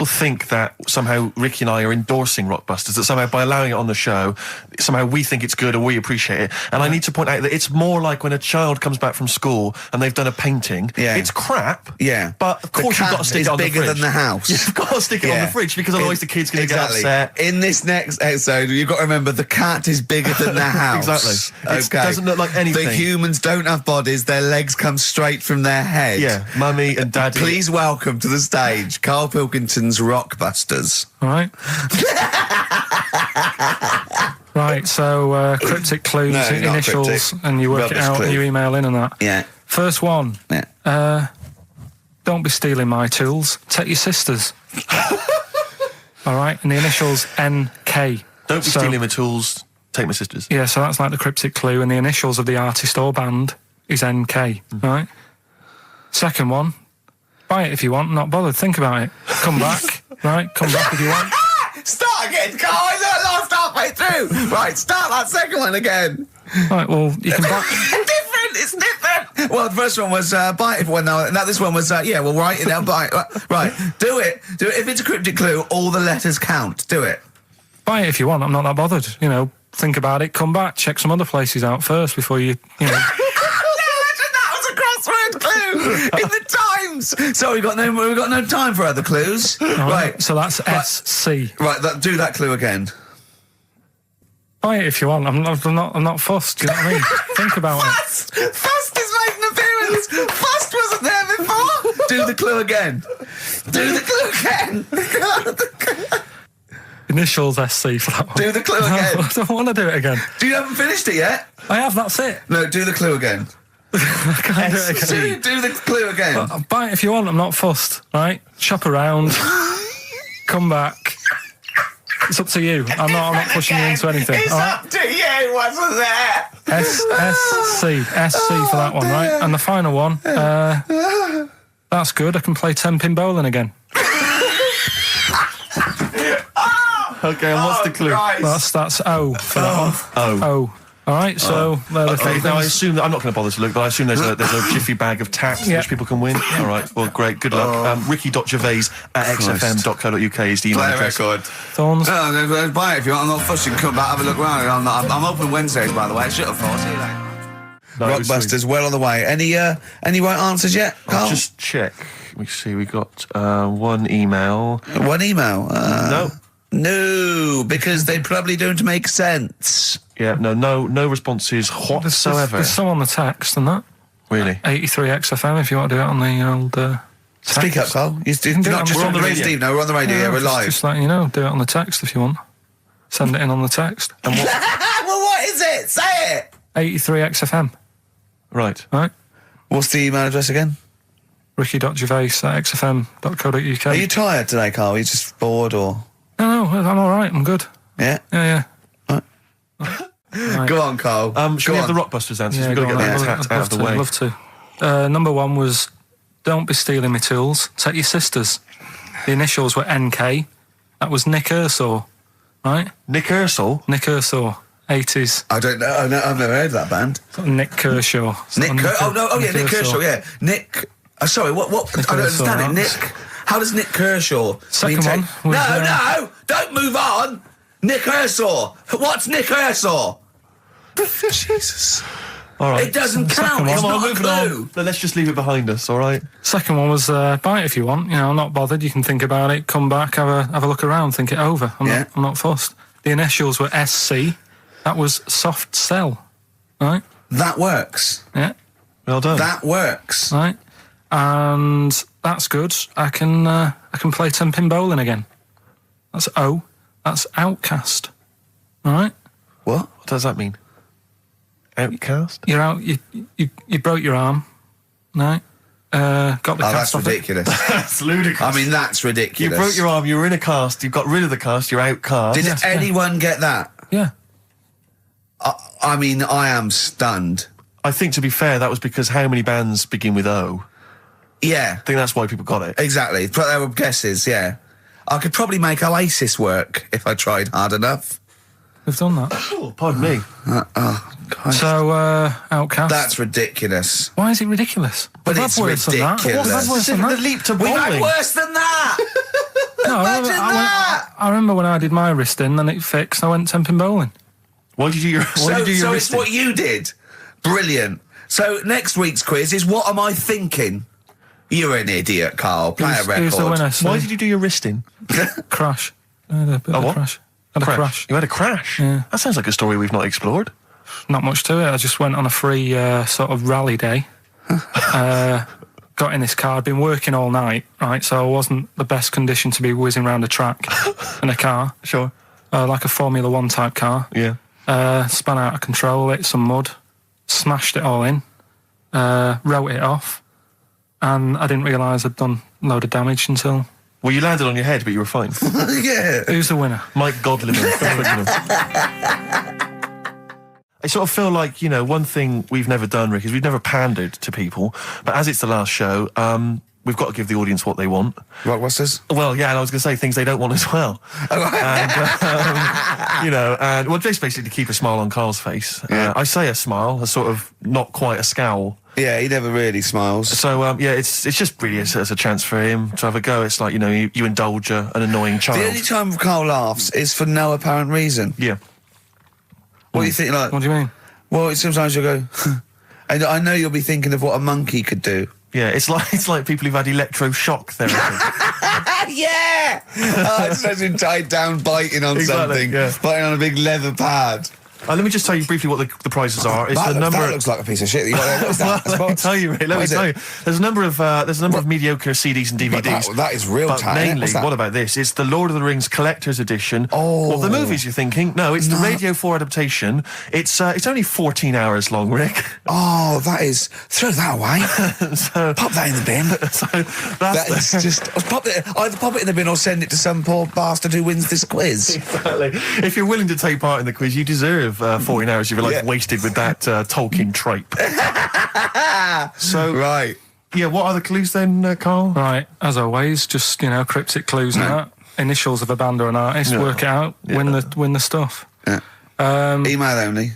think that somehow Ricky and I are endorsing Rockbusters, that somehow by allowing it on the show, somehow we think it's good or we appreciate it. And I need to point out that it's more like when a child comes back from school and they've done a painting. Yeah. It's crap. Yeah. But of course you've got to stick it on the fridge. It's bigger than the house. You've got to stick it on the fridge because otherwise the kid's going to get upset. In this next episode, you've got to remember the cat is bigger than the house. Exactly. It Okay. doesn't look like anything. The humans don't have bodies, their legs come straight from their head. Yeah, mummy and daddy. Please welcome to the stage Karl Pilkington's Rockbusters. All right. Right, so cryptic clues, No, not initials, cryptic. and you work Rubbish it out clue. and you email in and that. Yeah. First one, Yeah. don't be stealing my tools. Take your sister's. All right, and the initials NK. Don't be So- stealing my tools. Take my sister's. Yeah, so that's like the cryptic clue, and the initials of the artist or band is NK, right? Second one, buy it if you want, not bothered, think about it. Come back, right? Come back if you want. Start again, Karl. I lost halfway through. Right, start that second one again. Right, well, you can buy... It's different. Well, the first one was buy it if one. Now this one was well, write it down. Buy it. Right, do it. If it's a cryptic clue, all the letters count. Do it. Buy it if you want, I'm not that bothered. You know, think about it, come back, check some other places out first before you know... That was a crossword clue in the Times. So we've got no time for other clues. Right. So that's SC. Right, do that clue again. Buy it if you want. I'm not fussed. Do you know what I mean? Think about it. Fust is making an appearance. Fust wasn't there before. Do the clue again. Do the clue again. Initials SC for that one. Do the clue again. No, I don't want to do it again. You haven't finished it yet? I have. That's it. No, do the clue again. I can't do it again. Do the clue again. Buy it if you want. I'm not fussed. Right? Shop around. Come back. It's up to you. I'm not pushing you into anything. It's up to you. Wasn't there? SC for that one, right? And the final one. That's good. I can play 10-pin bowling again. Okay, and what's the clue? Christ. That's O for that one. Oh. All right. So they're the three Now I things. assume that I'm not going to bother to look, but I assume there's a jiffy bag of tax Yeah. which people can win. All right. Well, great. Good luck. Ricky.gervais at xfm.co.uk is the email Play a address. record. Thorns. No, buy it if you want. I'm not fussing. Come back, have a look around. I'm open Wednesdays, by the way. Shut up, for. See you later. No, it was sweet. Rockbusters, well on the way. Any right answers yet, Karl? I'll just check. Let me see. We got one email. One email. No. No, because they probably don't make sense. Yeah. No responses whatsoever. There's some on the text and that. Really. 83 XFM if you want to do it on the old. Text. Speak up, Karl. can do it on We're on the the radio. radio. Steve, no, we're on the radio. Yeah, we're live. Just letting you know. Do it on the text if you want. Send it in on the text. And what? Well, what is it? Say it. 83 XFM. Right. Right. What's the email address again? Ricky.gervais at xfm.co.uk. Are you tired today, Karl? Are you just bored or? No, I'm all right. I'm good. Yeah. Yeah. Go on, Karl. Should we Go have the on. Rockbusters answers? Yeah, We've got to go get on, that I'd tat out of the way. I'd love to. Number one was, don't be stealing my tools. Take your sister's. The initials were NK. That was Nick Ershaw, right? Nick Ershaw? Nick Ershaw, 80s. I don't know. I've never heard of that band. Nick Kershaw. Nick Kershaw. Yeah, Nick. Sorry, what? I don't Kershaw, understand it. that's- Nick. How does Nick Kershaw? Second one was, No, don't move on. Nick Ershaw. What's Nick Ershaw? Jesus. All right. It doesn't Second count. one. It's Come on, not a moving clue. on. Then let's just leave it behind us, all right? Second one was, buy it if you want. You know, I'm not bothered. You can think about it, come back, have a look around, think it over. I'm not fussed. The initials were SC. That was soft sell, right? That works. Yeah, Well done. That works. right. And that's good. I can play 10-pin bowling again. That's O. That's outcast. All right. What? What does that mean? Outcast? You're out. You broke your arm. Right. Got the Oh, cast that's off it. ridiculous. That's ludicrous. I mean, that's You ridiculous. broke your arm, you were in a cast, you got rid of the cast, you're outcast. Did Yeah. anyone get that? Yeah. I mean, I am stunned. I think, to be fair, that was because how many bands begin with O? Yeah, I think that's why people got it. exactly. But there were guesses, yeah. I could probably make Oasis work if I tried hard enough. We've done that. Oh, pardon me. Oh, God. So, Outcast. That's ridiculous. Why is it ridiculous? But We've it's had worse than that. ridiculous. We've had worse than The that. leap to We've had bowling. worse than that! No, Imagine that! I remember when I did my wristing, then it fixed. I went temping bowling. Why did you do your So it's wristing? what you did. Brilliant. So next week's quiz is what am I thinking? You're an idiot, Carl. Play a record. Who's the winner? Why did you do your wristing? Crash. I had a bit of a what? crash. Had a crash. You had a crash? Yeah. That sounds like a story we've not explored. Not much to it. I just went on a free sort of rally day. Got in this car. I'd been working all night, right? So I wasn't the best condition to be whizzing around a track in a car. Sure. Like a Formula 1 type car. Yeah. Spun out of control, hit some mud, smashed it all in, wrote it off, and I didn't realise I'd done a load of damage until... Well, you landed on your head, but you were fine. Yeah. Who's the winner? Mike Godliman. I sort of feel like, one thing we've never done, Rick, is we've never pandered to people. But as it's the last show, we've got to give the audience what they want. Rockbusters? Well, yeah, and I was going to say things they don't want as well. And just basically to keep a smile on Carl's face. Yeah. I say a smile, a sort of not quite a scowl. Yeah, he never really smiles. So, it's just really as a chance for him to have a go. It's like, you indulge an annoying child. The only time Carl laughs is for no apparent reason. Yeah. What do you think, like... What do you mean? Well, sometimes you'll go... and I know you'll be thinking of what a monkey could do. Yeah, it's like people who've had electroshock therapy. Yeah! It's just him tied down biting on Exactly, something. yeah. Biting on a big leather pad. Let me just tell you briefly what the prizes are. It's the number. That looks like a piece of shit. You got there. What's that? Let me tell you, Rick. Let me tell you. There's a number of mediocre CDs and But DVDs. that is real But time. mainly, What's that? what about this? It's the Lord of the Rings Collector's Edition. Oh. Of the movies, you're thinking? No, it's the Radio 4 adaptation. It's only 14 hours long, Rick. Oh, that is... Throw that away. So, Pop that in the bin. so That that's is just... Either pop it in the bin or send it to some poor bastard who wins this quiz. exactly. If you're willing to take part in the quiz, you deserve 14 hours of your life Yeah. wasted with that Tolkien trope. So, Right. yeah, what are the clues then, Carl? Right, as always, just, cryptic clues and that. Initials of a band or an artist, work it out, win the stuff. Yeah. Email only.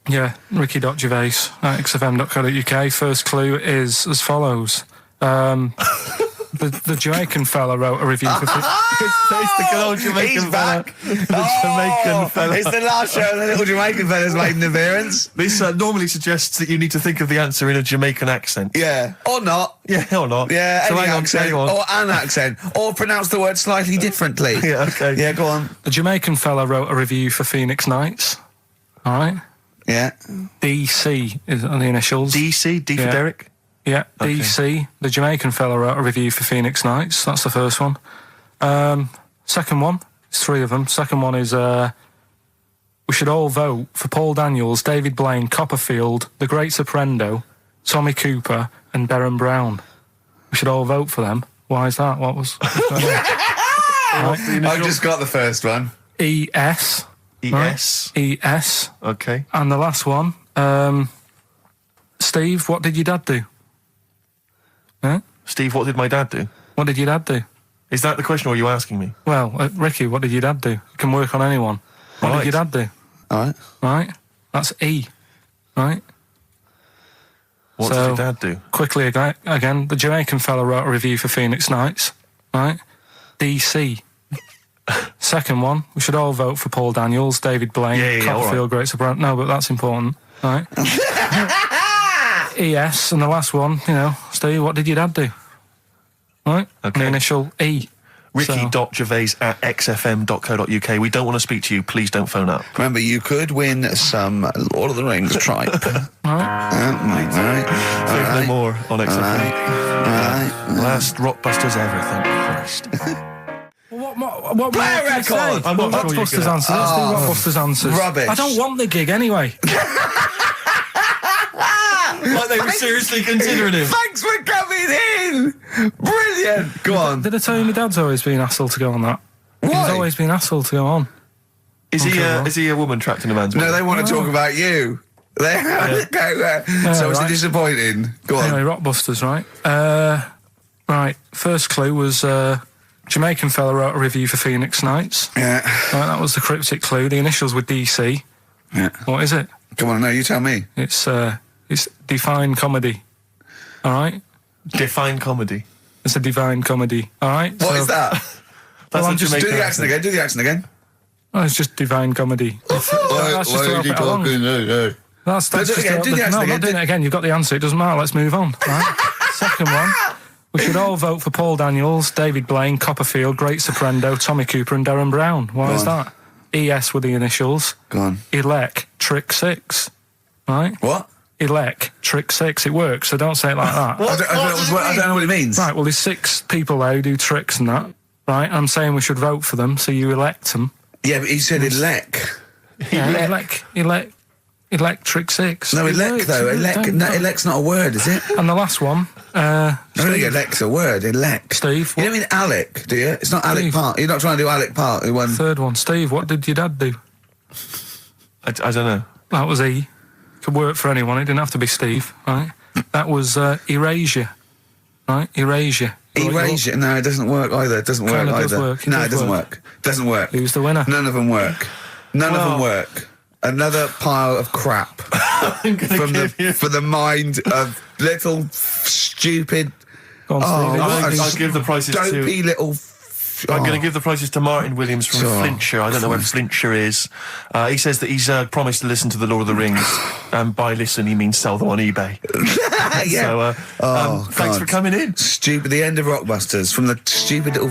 Yeah, ricky.gervais@xfm.co.uk. First clue is as follows. The Jamaican fella wrote a review for... It's the good old Jamaican He's fella. back. The Jamaican fella. It's the last show the little Jamaican fella's made an appearance. This normally suggests that you need to think of the answer in a Jamaican accent. Yeah. Or not. Yeah, or not. Yeah, so any hang on, accent. hang on. Or an accent. Or pronounce the word slightly differently. Yeah, okay. Yeah, go on. The Jamaican fella wrote a review for Phoenix Nights. All right? Yeah. DC is on the initials. DC, D for Yeah. Derek. Yeah, Okay. DC. The Jamaican fella wrote a review for Phoenix Nights. That's the first one. Second one, there's three of them. Second one is we should all vote for Paul Daniels, David Blaine, Copperfield, The Great Soprendo, Tommy Cooper, and Derren Brown. We should all vote for them. Why is that? What's going on? I've just got the first one. ES. ES. Right? ES. Okay. And the last one, Steve, what did your dad do? Huh? Steve, what did my dad do? What did your dad do? Is that the question, or are you asking me? Well, Ricky, what did your dad do? It can work on anyone. What Right. did your dad do? All right. Right? That's E. Right? What did So- your dad do? Quickly again, the Jamaican fella wrote a review for Phoenix Nights. Right? DC. Second one, we should all vote for Paul Daniels, David Blaine, Yeah, Copperfield, all right. Great Soprano. No, but that's important. Right? ES, and the last one, Steve, what did your dad do? Right? Okay. And the initial E. Ricky.gervais@xfm.co.uk. We don't want to speak to you. Please don't phone up. Remember, you could win some Lord of the Rings tripe. All right. No more on XFM. All right. Last Rockbusters ever, thank Christ. What Play a more can I record! say? I'm not sure you Rockbusters can- answers. Let's do Rockbusters answers. Rubbish. I don't want the gig anyway. Like they were seriously considering him. Thanks for coming in! Brilliant! Go on. Did I tell you my dad's always been asked to go on that? He's Why? always been asked to go on. Is Okay. he a woman trapped in a man's body? No, they want to talk about you. So it's right. disappointing. Go on. Anyway, Rockbusters, right? Right, first clue was Jamaican fella wrote a review for Phoenix Nights. Yeah. Right, that was the cryptic clue. The initials were DC. Yeah. What is it? Come on, no, you tell me. It's Define Comedy. All right? Define comedy. It's a Divine Comedy. All right? What is that? That's I'm a just Do Jamaican the accent again. Do the accent again. Oh, it's just Divine Comedy. That's just to help it along. That's Do it just again, to do the help accent No, I'm again, not doing it again. You've got the answer. It doesn't matter. Let's move on. Right? Second one. We should all vote for Paul Daniels, David Blaine, Copperfield, Great Soprendo, Tommy Cooper and Darren Brown. Why is that? ES with the initials. Go on. Elec, Trick 6. Right? What? Elec, Trick 6. It works, so don't say it like that. I don't know what it means. Right, well, there's 6 people there who do tricks and that. Right? I'm saying we should vote for them, so you elect them. Yeah, but he said elect. Yeah, Electric 6. No, It elect works, though. it Elect. works. No, elect's not a word, is it? And the last one, I don't think elect's a word. Elect. Steve. You don't mean Alec, do you? It's not Alec Steve. Part. You're not trying to do Alec Part. Who won? Third one, Steve. What did your dad do? I don't know. That was E. Could work for anyone. It didn't have to be Steve. Right? That was Erasure. Right? Erasure. Erasure. No, it doesn't work either. It doesn't work Kinda either. does work. It No, does it doesn't work. work. Doesn't work. Who's the winner? None of them work. None of them Well- work. Another pile of crap I'm gonna from give you. for the mind of little stupid, Go on, Steve. what a I'll give the prizes dopey to. little. I'm going to give the prizes to Martin Williams from Sure. Flintshire. I don't know where Flintshire is. He says that he's promised to listen to the Lord of the Rings. And by listen, he means sell them on eBay. Yeah. So, thanks God. for coming in. Stupid. The end of Rockbusters from the stupid little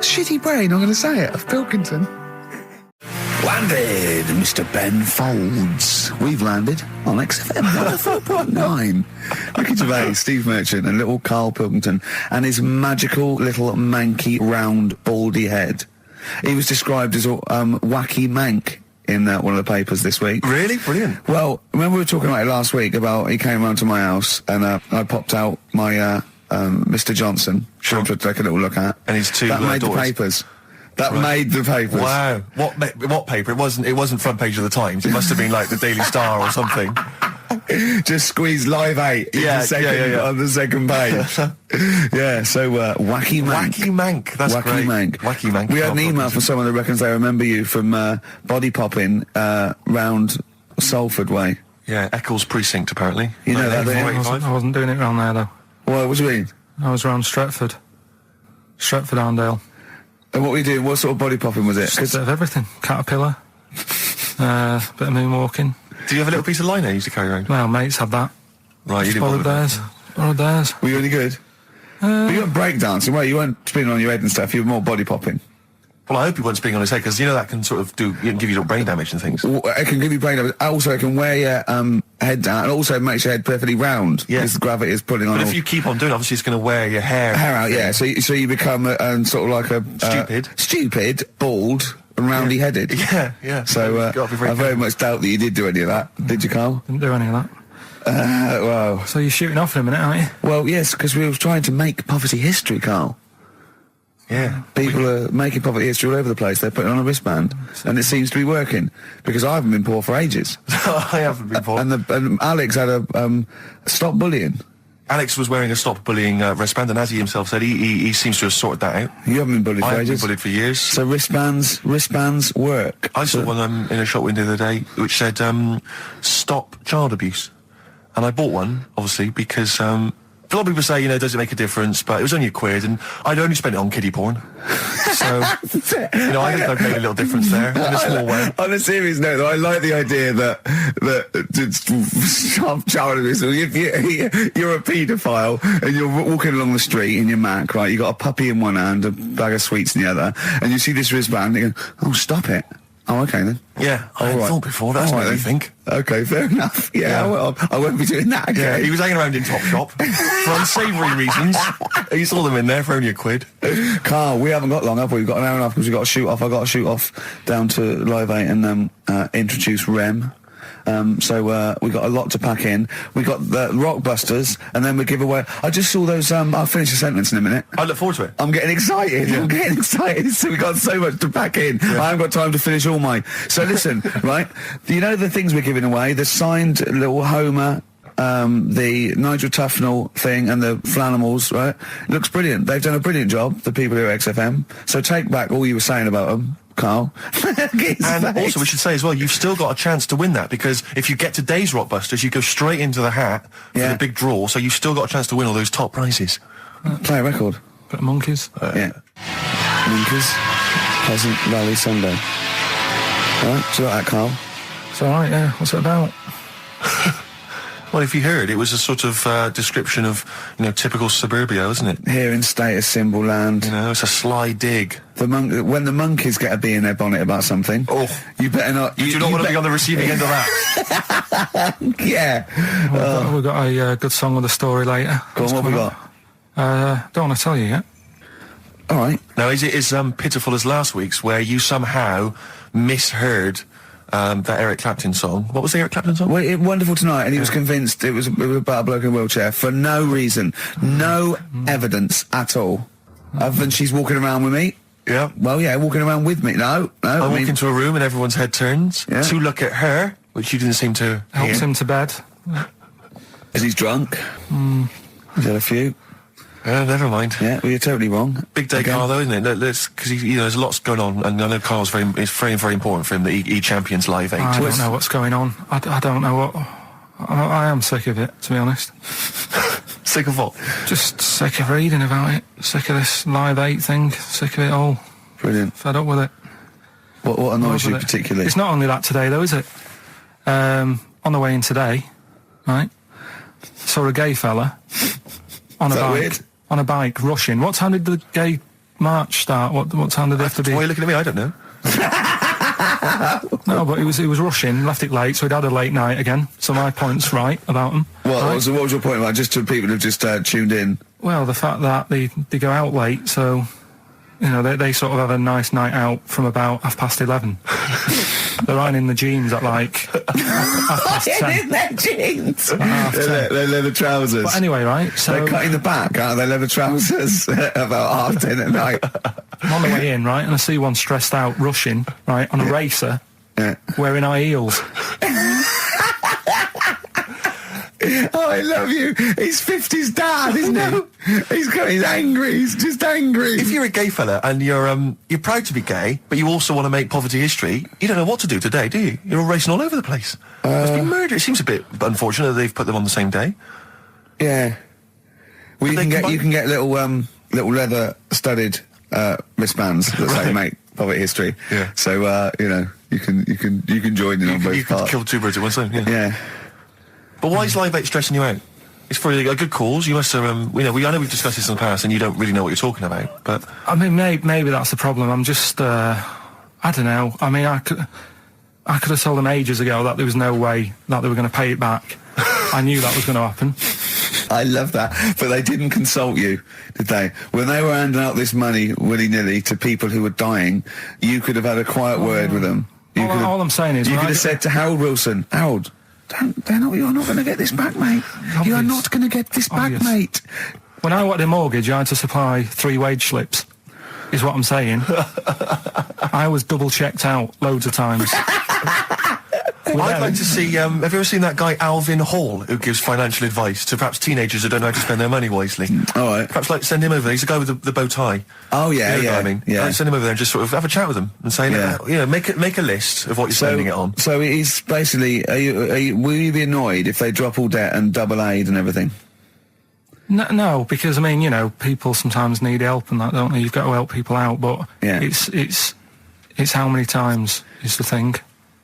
shitty brain. I'm going to say it of Pilkington. Landed, Mr. Ben Folds. We've landed on XFM 104.9. Ricky Gervais, Steve Merchant, and little Karl Pilkington, and his magical little manky, round, baldy head. He was described as a wacky mank in one of the papers this week. Really? Brilliant. Well, remember we were talking about it last week about he came round to my house and I popped out my Mr. Johnson, Sure. to take a little look at. And his two that made daughters. the papers. That made the papers. Wow. What paper? It wasn't front page of the Times. It must have been like the Daily Star or something. Just squeeze Live 8 in Yeah, the second, yeah. on the second page. Yeah, so wacky mank. Wacky Mank. That's Wacky great. Mank. Wacky Mank. We had an Karl email Pilkington. from someone that reckons they remember you from body popping round Salford way. Yeah, Eccles Precinct, apparently. You know that, don't you? 1985. I wasn't doing it round there, though. What do you mean? I was round Stretford. Stretford-Arndale. And what were you doing? What sort of body popping was it? Just a bit of everything. Caterpillar. Bit of moonwalking. Do you have a little piece of line you used to carry around? Well, mates had that. Right, you didn't Borrowed bother with theirs. Borrowed theirs. Were you any good? But you weren't breakdancing, well, you weren't spinning on your head and stuff, you were more body popping. that. Well, I hope he wasn't spinning on his head, because you know that can sort of give you little brain damage and things. Well, it can give you brain damage. Also, it can wear your head down, and also makes your head perfectly round. Yeah. Because the gravity is pulling on But all if you keep on doing it, obviously it's going to wear your hair out, yeah. So you become sort of like a... stupid, bald, and roundy headed. Yeah. So You've got to be very I very careful. much doubt that you did do any of that. Did you, Carl? Didn't do any of that. Well, So you're shooting off in a minute, aren't you? well, yes, because we were trying to make poverty history, Carl. Yeah. People are making poverty history all over the place. They're putting on a wristband, and it seems to be working because I haven't been poor for ages. I haven't been poor. And Alex had a stop bullying. Alex was wearing a stop bullying wristband, and as he himself said, he seems to have sorted that out. You haven't been bullied I for haven't been ages. bullied for years. So wristbands work. I saw one in a shop window the other day which said, stop child abuse. And I bought one, obviously, because a lot of people say, does it make a difference? But it was only £1, and I'd only spent it on kiddie porn. So, I think I've made a little difference there in a small way. On a serious note, though, I like the idea that stop child abuse. If you're a paedophile and you're walking along the street in your Mac, right? You got a puppy in one hand, a bag of sweets in the other, and you see this wristband, and you go, "Oh, stop it." Oh, okay then. Yeah, I All hadn't right. thought before. That's All made right me then. think. Okay, fair enough. Yeah, Yeah. well, I won't be doing that Yeah, again. he was hanging around in Topshop for unsavoury reasons. He saw them in there for only £1. Carl, we haven't got long, have we? We've got an hour and a half because we've got to shoot off. I've got to shoot off down to Live 8 and introduce Rem. So we got a lot to pack in. We got the Rockbusters, and then we give away. I just saw those. I'll finish the sentence in a minute. I look forward to it. I'm getting excited. Yeah. I'm getting excited. So we got so much to pack in. I haven't got time to finish all my. So listen, right? You know the things we're giving away: the signed little Homer, the Nigel Tufnell thing, and the Flanimals. Right? Looks brilliant. They've done a brilliant job. The people here at XFM. So take back all you were saying about them. Carl. And also, we should say as well, you've still got a chance to win that, because if you get today's Rockbusters, you go straight into the hat for the big draw, so you've still got a chance to win all those top prizes. Play a record. Bit of Monkeys. Yeah. Monkeys. Pleasant Valley Sunday. Alright, do you like that, Carl? It's alright, yeah. What's it about? Well, if you heard, it was a sort of description of, typical suburbia, isn't it? Here in status symbol land. It's a sly dig. When the monkeys get a bee in their bonnet about something, you better not... You do not want to be on the receiving end of that. Yeah. We've got a good song with a story later. Go on, what have we got? Don't want to tell you yet. All right. Now, is it as pitiful as last week's, where you somehow misheard that Eric Clapton song? What was the Eric Clapton song? Well, Wonderful Tonight, and he was convinced it was about a bloke in a wheelchair for no reason, no evidence at all, other than she's walking around with me. Yeah. Well, yeah, walking around with me. No. I walk into a room and everyone's head turns to look at her, which you didn't seem to Helps him to bed. Is he's drunk? He's had a few. Never mind. Yeah, well, you're totally wrong. Big day, Carl, though, isn't it? Because there's lots going on, and I know Carl's it's very, very important for him that he champions Live 8. I don't know what's going on. I don't know what... I am sick of it, to be honest. Sick of what? Just sick of reading about it. Sick of this Live 8 thing. Sick of it all. Brilliant. Fed up with it. What annoys you particularly? It's not only that today, though, is it? On the way in today, right, saw a gay fella on a bike. Weird? On a bike, rushing. What time did the gay march start? What time did they have to be? Why are you looking at me? I don't know. No, but he was rushing, left it late, so he'd had a late night again. So my point's right about him. What was your point about, just to people who've just tuned in? Well, the fact that they go out late, so they sort of have a nice night out from about 11:30. They're riding in the jeans at like half 10. In their jeans. They're leather trousers. But anyway, right, so they're cutting the back out of their leather trousers about 10:30 at night. I'm on the way in, right, and I see one stressed out, rushing, right, on a racer, wearing high heels. Oh, I love you. He's 50's dad, isn't he? He's angry. He's just angry. If you're a gay fella and you're proud to be gay, but you also want to make poverty history, you don't know what to do today, do you? You're all racing all over the place. Must be murder. It seems a bit unfortunate that they've put them on the same day. Yeah. Well, you can get little leather studded wristbands that say make poverty history. Yeah. So you can join in on both parts. You can kill two birds at one stone. Yeah. But why is Live 8 stressing you out? It's for a good cause. You must have, I know we've discussed this in the past, and you don't really know what you're talking about. But I mean, maybe that's the problem. I'm just, I don't know. I mean, I could have told them ages ago that there was no way that they were going to pay it back. I knew that was going to happen. I love that. But they didn't consult you, did they? When they were handing out this money willy-nilly to people who were dying, you could have had a quiet word with them. All I'm saying is... You could have said to Harold Wilson, Harold... you're not going to get this back, mate. You are not going to get this back, mate. When I wanted a mortgage, I had to supply 3 wage slips, is what I'm saying. I was double-checked out loads of times. I'd like to see, have you ever seen that guy Alvin Hall, who gives financial advice to perhaps teenagers who don't know how to spend their money wisely? All right. Perhaps send him over there. He's the guy with the bow tie. Oh, yeah, you know what I mean? Yeah. Send him over there and just sort of have a chat with him and say, make a list of what you're spending it on. So he's basically, will you be annoyed if they drop all debt and double aid and everything? No, because, I mean, people sometimes need help and that, don't they? You've got to help people out, but it's how many times is the thing.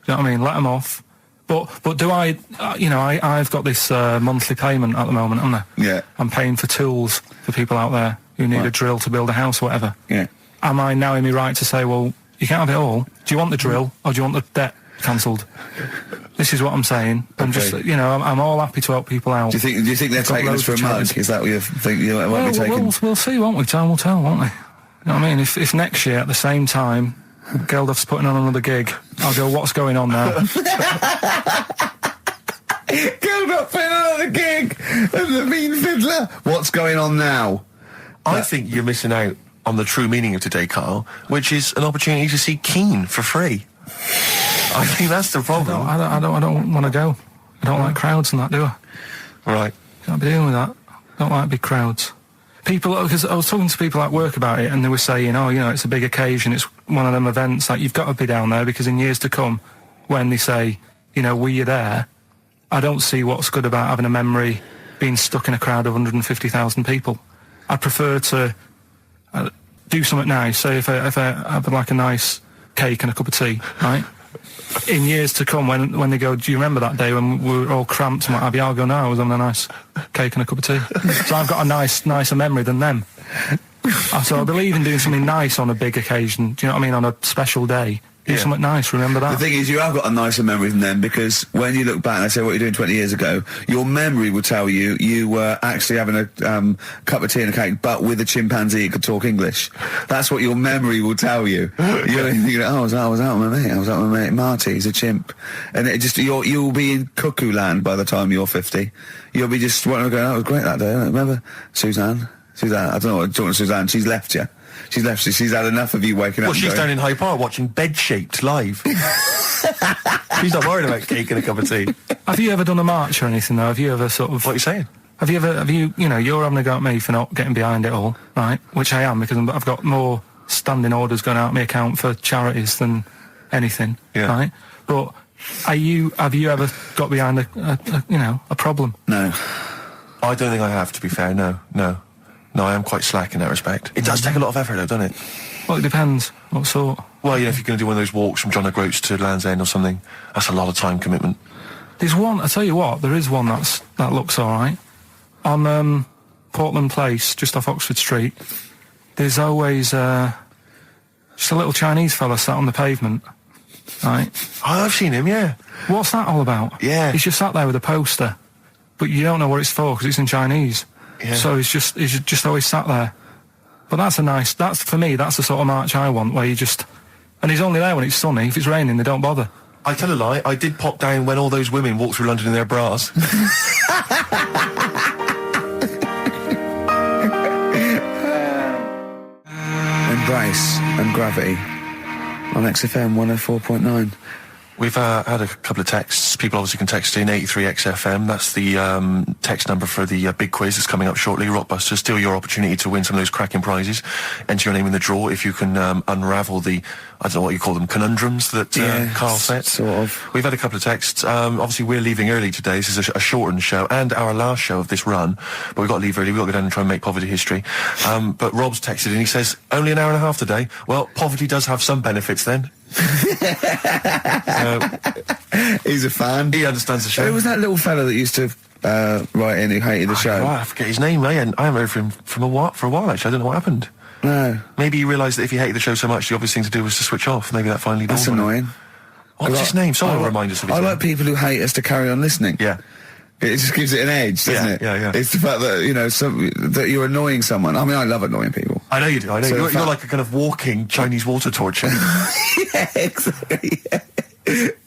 Do you know what I mean? Let them off. But do I, I've got this monthly payment at the moment, haven't I? Yeah. I'm paying for tools for people out there who need a drill to build a house or whatever. Yeah. Am I now in my right to say, well, you can't have it all? Do you want the drill or do you want the debt cancelled? This is what I'm saying. I'm just, I'm all happy to help people out. Do you think they're taking us for a mug? Is that what you think you might be taking? We'll see, won't we? Time will tell, won't we? You know what I mean? If next year at the same time Geldof's putting on another gig, I'll go, what's going on now? Geldof putting on another gig and the mean fiddler. What's going on now? I think you're missing out on the true meaning of today, Carl, which is an opportunity to see Keane for free. I think that's the problem. I don't want to go. I don't like crowds and that, do I? Right. Can't be dealing with that. Don't like big crowds. people, because I was talking to people at work about it, and they were saying, oh, you know, it's a big occasion, it's one of them events, like, you've got to be down there, because in years to come, when they say, you know, were you there, I don't see what's good about having a memory being stuck in a crowd of 150,000 people. I prefer to do something nice. Say if I have like a nice cake and a cup of tea, right? In years to come, when they go, do you remember that day when we were all cramped and what have you? I'll go, no, I was having a nice cake and a cup of tea. So I've got a nicer memory than them. So I believe in doing something nice on a big occasion. Do you know what I mean? On a special day. Do something nice, remember that? The thing is, you have got a nicer memory than them, because when you look back and say what you're doing 20 years ago, your memory will tell you you were actually having a cup of tea and a cake, but with a chimpanzee that could talk English. That's what your memory will tell you. You're thinking, oh, I was out with my mate. I was out with my mate Marty. He's a chimp. And it just you'll be in cuckoo land by the time you're 50. You'll be just wanting to go, oh, it was great that day. Remember Suzanne? I don't know what I'm talking to Suzanne. She's left you. She's left. She's had enough of you waking up. Well, she's down in Hyde Park watching Bed-Shaped live. She's not worried about cake and a cup of tea. Have you ever done a march or anything, though? Have you ever sort of... What are you saying? Have you, you know, you're having a go at me for not getting behind it all, right? Which I am, because I've got more standing orders going out of my account for charities than anything, right? But have you ever got behind a problem? No. I don't think I have, to be fair, no. No, I am quite slack in that respect. It does take a lot of effort, though, doesn't it? Well, it depends. What sort? Well, if you're going to do one of those walks from John O'Groats to Land's End or something, that's a lot of time commitment. There's one, I tell you what, there is one that looks all right. On Portland Place, just off Oxford Street, there's always just a little Chinese fella sat on the pavement, right? Oh, I've seen him, yeah. What's that all about? Yeah. He's just sat there with a poster, but you don't know what it's for because it's in Chinese. Yeah. So he's just always sat there. But that's for me, that's the sort of march I want, where you just... And he's only there when it's sunny. If it's raining, they don't bother. I tell a lie, I did pop down when all those women walked through London in their bras. Embrace and Gravity on XFM 104.9. We've had a couple of texts. People obviously can text in 83XFM. That's the text number for the big quiz that's coming up shortly. Rockbusters, still your opportunity to win some of those cracking prizes. Enter your name in the draw if you can unravel the, I don't know what you call them, conundrums that Karl set. Sort of. We've had a couple of texts. Obviously, we're leaving early today. This is a shortened show and our last show of this run. But we've got to leave early. We've got to go down and try and make poverty history. But Rob's texted and he says, only an hour and a half today. Well, poverty does have some benefits then. He's a fan. He understands the show. Who was that little fella that used to write in who hated the show? I forget his name. I haven't heard from him for a while, actually. I don't know what happened. No. Maybe he realised that if he hated the show so much, the obvious thing to do was to switch off. Maybe that finally dawned That's on him. annoying. What's his name? Someone will remind us of his name. I like people who hate us to carry on listening. Yeah. It just gives it an edge, doesn't it? Yeah. It's the fact that, that you're annoying someone. I mean, I love annoying people. I know you do. I know. So You're like a kind of walking Chinese water torch. Yeah, exactly.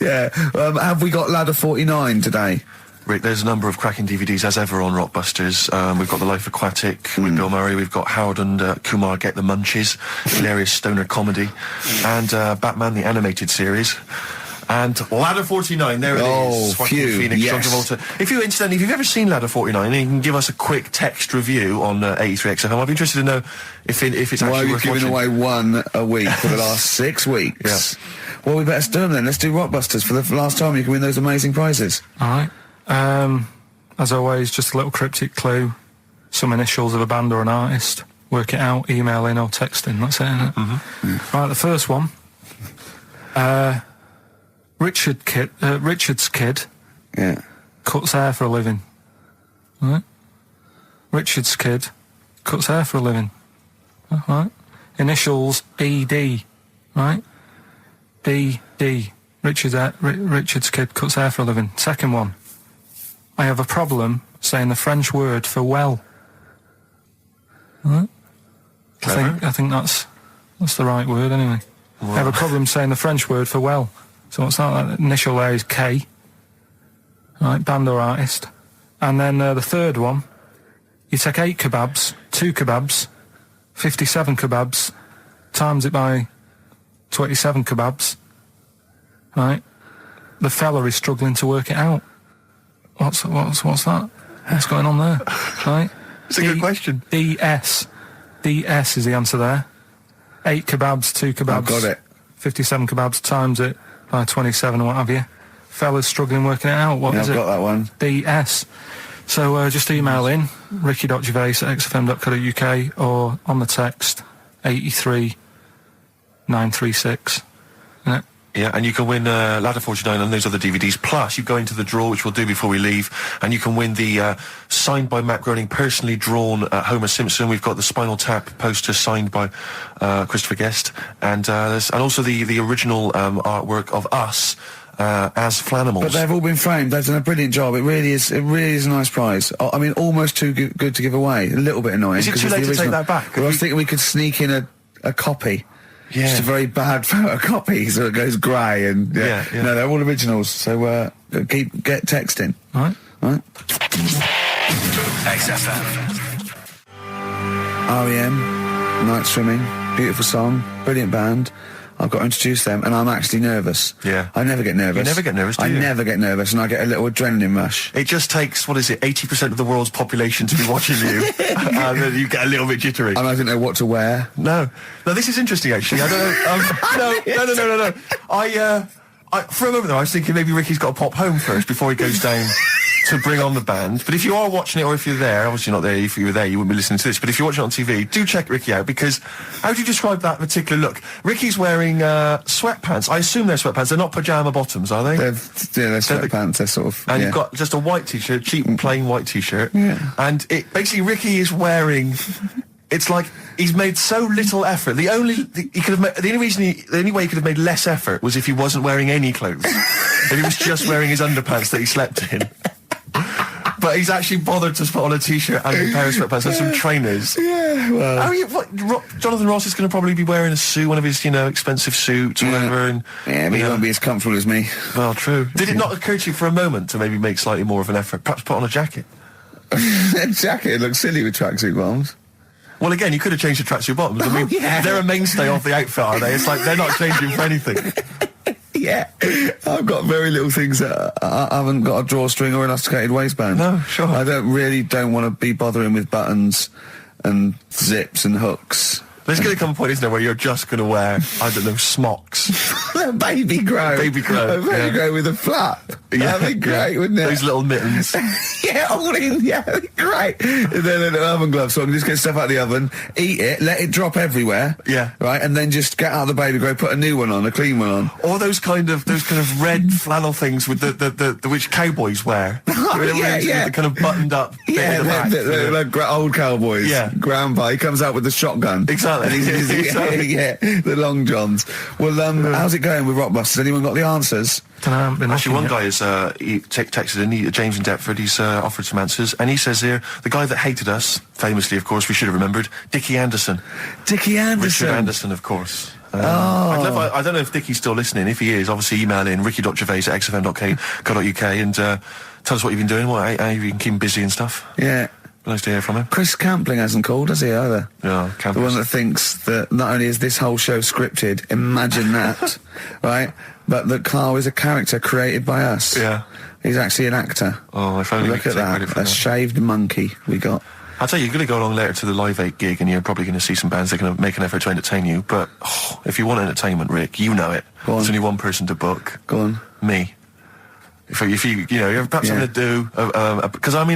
Yeah. Have we got Ladder 49 today? Rick, there's a number of cracking DVDs, as ever, on Rockbusters. We've got The Life Aquatic with Bill Murray. We've got Howard and Kumar Get the Munchies, hilarious stoner comedy. And Batman, the animated series. And Ladder 49, there it is. Phew, Phoenix, yes. John Travolta. If you've ever seen Ladder 49, you can give us a quick text review on 83XFM. I'd be interested to know if it's Why are actually we worth giving watching. away one a week for the last 6 weeks? Yeah. Well, we better do them then. Let's do Rockbusters for the last time. You can win those amazing prizes. All right. As always, just a little cryptic clue. Some initials of a band or an artist. Work it out, email in or text in. That's it, isn't it? Mm-hmm. Right, the first one. Richard's kid Yeah. cuts hair for a living. Right? Richard's kid cuts hair for a living. Right? Initials ED. Right? DD. Richard's kid cuts hair for a living. Second one. I have a problem saying the French word for well. Right? I think that's the right word anyway. Wow. I have a problem saying the French word for well. So what's that? That initial there is K. Right, band or artist. And then the third one, you take 8 kebabs, 2 kebabs, 57 kebabs, times it by 27 kebabs. Right? The fella is struggling to work it out. What's that? What's going on there? Right? It's a good question. DS. DS is the answer there. 8 kebabs, 2 kebabs. I've got it. 57 kebabs, times it by 27 or what have you. Fellas struggling working it out. What is I've it? got that one. DS. So just email in, ricky.gervais@xfm.co.uk or on the text 83936. Yeah. Yeah, and you can win Ladder 49 and those other DVDs. Plus, you go into the draw, which we'll do before we leave, and you can win the signed by Matt Groening, personally drawn Homer Simpson. We've got the Spinal Tap poster signed by Christopher Guest, and also the original artwork of us as Flanimals. But they've all been framed. They've done a brilliant job. It really is a nice prize. I mean, almost too good to give away. A little bit annoying. Is it too late to take that back? Well, I was thinking we could sneak in a copy. Yeah. Just a very bad photocopy, so it goes grey and... Yeah. No, they're all originals, so get texting. All right. XFM. R.E.M., Night Swimming, beautiful song, brilliant band. I've got to introduce them, and I'm actually nervous. Yeah. I never get nervous. You never get nervous, do you? I never get nervous, and I get a little adrenaline rush. It just takes, 80% of the world's population to be watching you, and then you get a little bit jittery. And I don't know what to wear. No, this is interesting, actually. I don't know. No. For a moment there, I was thinking maybe Ricky's got to pop home first before he goes down to bring on the band. But if you are watching it, or if you're there, obviously not there, if you were there you wouldn't be listening to this, but if you're watching it on TV, do check Ricky out, because how do you describe that particular look? Ricky's wearing sweatpants. I assume they're sweatpants. They're not pyjama bottoms, are they? They're sweatpants. They're sort of... And you've got just a white t-shirt, cheap and plain white t-shirt. Yeah. And basically Ricky is wearing... It's like he's made so little effort. The only way he could have made less effort was if he wasn't wearing any clothes. If he was just wearing his underpants that he slept in. But he's actually bothered to put on a t-shirt and a pair of sweatpants and some trainers. Yeah, well... Jonathan Ross is going to probably be wearing a suit, one of his, expensive suits or whatever. And, but he won't be as comfortable as me. Well, true. Did it not occur to you for a moment to maybe make slightly more of an effort? Perhaps put on a jacket? A jacket looks silly with tracksuit bottoms. Well, again, you could have changed the tracksuit bottoms. I mean, they're a mainstay of the outfit, are they? It's like they're not changing for anything. Yeah. I've got very little things that I haven't got a drawstring or elasticated waistband. No, sure. I don't want to be bothering with buttons and zips and hooks. There's going to come a point, isn't there, where you're just going to wear, I don't know, smocks. Baby grow. Baby grow. A baby grow with a flap. Yeah. That'd be great, wouldn't it? Those little mittens. Yeah, all in. Yeah, that'd be great. And then a little oven glove, so I can just get stuff out of the oven, eat it, let it drop everywhere. Yeah. Right, and then just get out of the baby grow, put a new one on, a clean one on. Or those kind of red flannel things with the which cowboys wear. With the kind of buttoned up bit at the back. The old cowboys. Yeah. Grandpa, he comes out with the shotgun. Exactly. And yeah, the long johns. Well, how's it going with Rockbusters? Anyone got the answers? Actually, one guy has texted in, James in Deptford, he's offered some answers, and he says here, the guy that hated us, famously, of course, we should have remembered, Dickie Anderson. Dickie Anderson? Richard Anderson, of course. I don't know if Dickie's still listening. If he is, obviously email in ricky.gervais@xfm.co.uk and tell us what you've been doing, how you can keep him busy and stuff. Yeah. Nice to hear from him. Chris Campling hasn't called, has he, either? No, The one that thinks that not only is this whole show scripted, imagine that, right, but that Karl is a character created by us. Yeah. He's actually an actor. Oh, if only Look at that, a shaved monkey we got. I'll tell you, you're going to go along later to the Live 8 gig and you're probably going to see some bands that are going to make an effort to entertain you, but if you want entertainment, Rick, you know it. There's only one person to book. Go on. Me. If you you're perhaps something to do, because I'm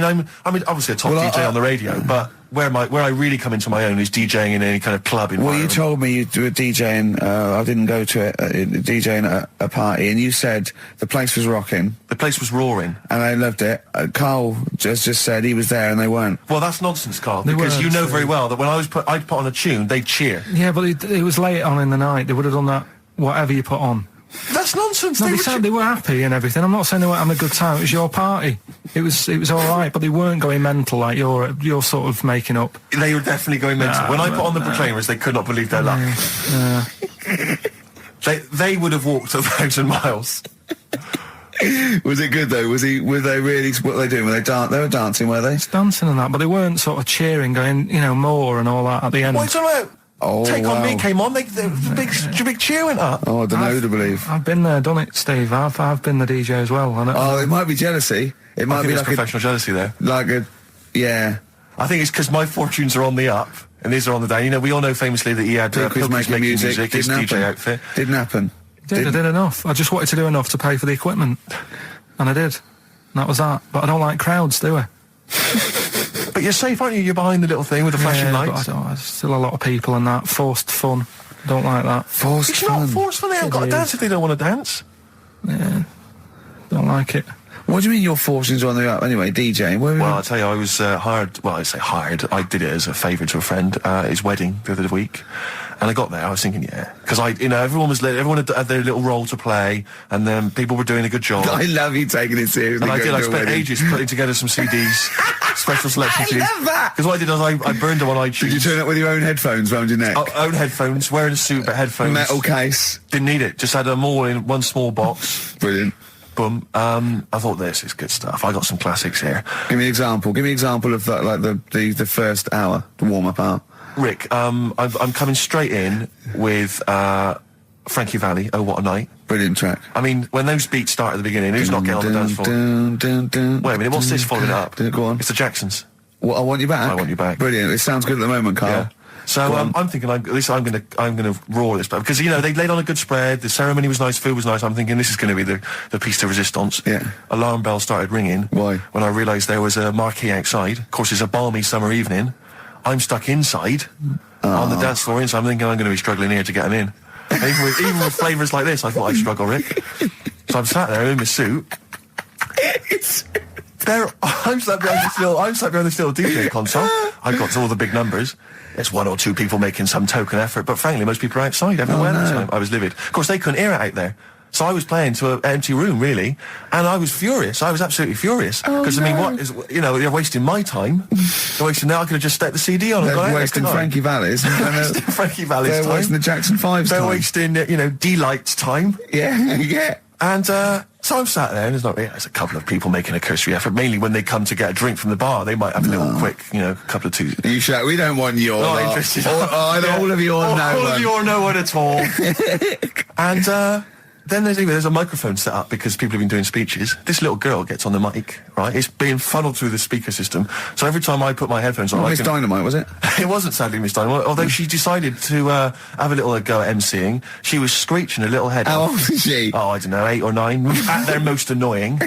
obviously a top DJ on the radio, but where I really come into my own is DJing in any kind of club environment. Well, you told me you were DJing, I didn't go to it, DJing at a party, and you said the place was rocking. The place was roaring. And I loved it. Karl just said he was there and they weren't. Well, that's nonsense, Karl, because you know very well that when I'd put on a tune, they'd cheer. Yeah, but it was late on in the night. They would have done that, whatever you put on. That's nonsense. No, they were happy and everything. I'm not saying they weren't having a good time. It was your party. It was all right, but they weren't going mental like you're sort of making up. They were definitely going mental. When I put on the Proclaimers, they could not believe their luck. They would have walked 1,000 miles. Was it good though? Were they really? What were they doing? They were dancing, were they? It's dancing and that, but they weren't sort of cheering, going, more and all that at the end. What's all right? Take On Me came on, the big cheer went up. Oh, I don't know to believe. I've been there, done it, Steve. I've been the DJ as well. It might be jealousy. It might be like professional jealousy there. Yeah. I think it's because my fortunes are on the up and these are on the down. You know, we all know famously that he had Pilk was making music. his DJ outfit. Didn't happen. I did enough. I just wanted to do enough to pay for the equipment. And I did. And that was that. But I don't like crowds, do I? But you're safe, aren't you? You're behind the little thing with the flashing lights. But there's still a lot of people and that. Forced fun. Don't like that. Forced fun. It's not forced fun. They haven't got to dance if they don't want to dance. Yeah. Don't like it. What do you mean your fortunes are on the up anyway, DJing? Well, I'll tell you, I was hired, well, I say hired, I did it as a favour to a friend, his wedding the other week, and I got there, I was thinking, yeah, because everyone had their little role to play, and then people were doing a good job. I love you taking it seriously. And I spent ages putting together some CDs, special selection CDs. I love that! Because what I did was I burned them on iTunes. Did you turn up with your own headphones round your neck? Own headphones, wearing a suit, but headphones. Metal case. Didn't need it, just had them all in one small box. Brilliant. Boom. I thought this is good stuff. I got some classics here. Give me an example. Give me an example of that, like the first hour, the warm-up hour. Rick, I'm coming straight in with Frankie Valli, Oh What a Night. Brilliant track. I mean, when those beats start at the beginning, who's not getting on the dance floor? Wait a minute, what's this following it up? Go on. It's the Jacksons. What, I Want You Back? I Want You Back. Brilliant. It sounds good at the moment, Carl. Yeah. So I'm thinking, at least I'm gonna roar this, because they laid on a good spread. The ceremony was nice, food was nice. I'm thinking this is going to be the piece de resistance. Yeah. Alarm bell started ringing. Why? When I realised there was a marquee outside. Of course, it's a balmy summer evening. I'm stuck inside on the dance floor, so I'm thinking I'm going to be struggling here to get them in. Even with flavours like this, I thought I'd struggle, Rick. So I'm sat there in my suit. I'm sat behind this little DJ console. I've got all the big numbers. There's one or two people making some token effort, but frankly, most people are outside everywhere. No. I was livid. Of course, they couldn't hear it out there. So I was playing to an empty room, really, and I was furious. I was absolutely furious. Because, I mean, what is, they're wasting my time. They're wasting, now I could have just stuck the CD on and They're gone out. wasting Frankie Valli's. Frankie Valli's time. They're wasting the Jackson 5's They're time. wasting, D-Light's time. Yeah, yeah. And so I'm sat there, and there's a couple of people making a cursory effort. Mainly when they come to get a drink from the bar, they might have a little quick, couple of twos. You shout, we don't want your Not lot. interested. All of you or no one. All of you or no one at all. And then there's a microphone set up because people have been doing speeches. This little girl gets on the mic, right? It's being funneled through the speaker system. So every time I put my headphones on, Miss Dynamite, was it? It wasn't sadly Miss Dynamite, although she decided to have a little go at MCing. She was screeching her little head How off. old is she? Oh, I don't know, 8 or 9. At their most annoying.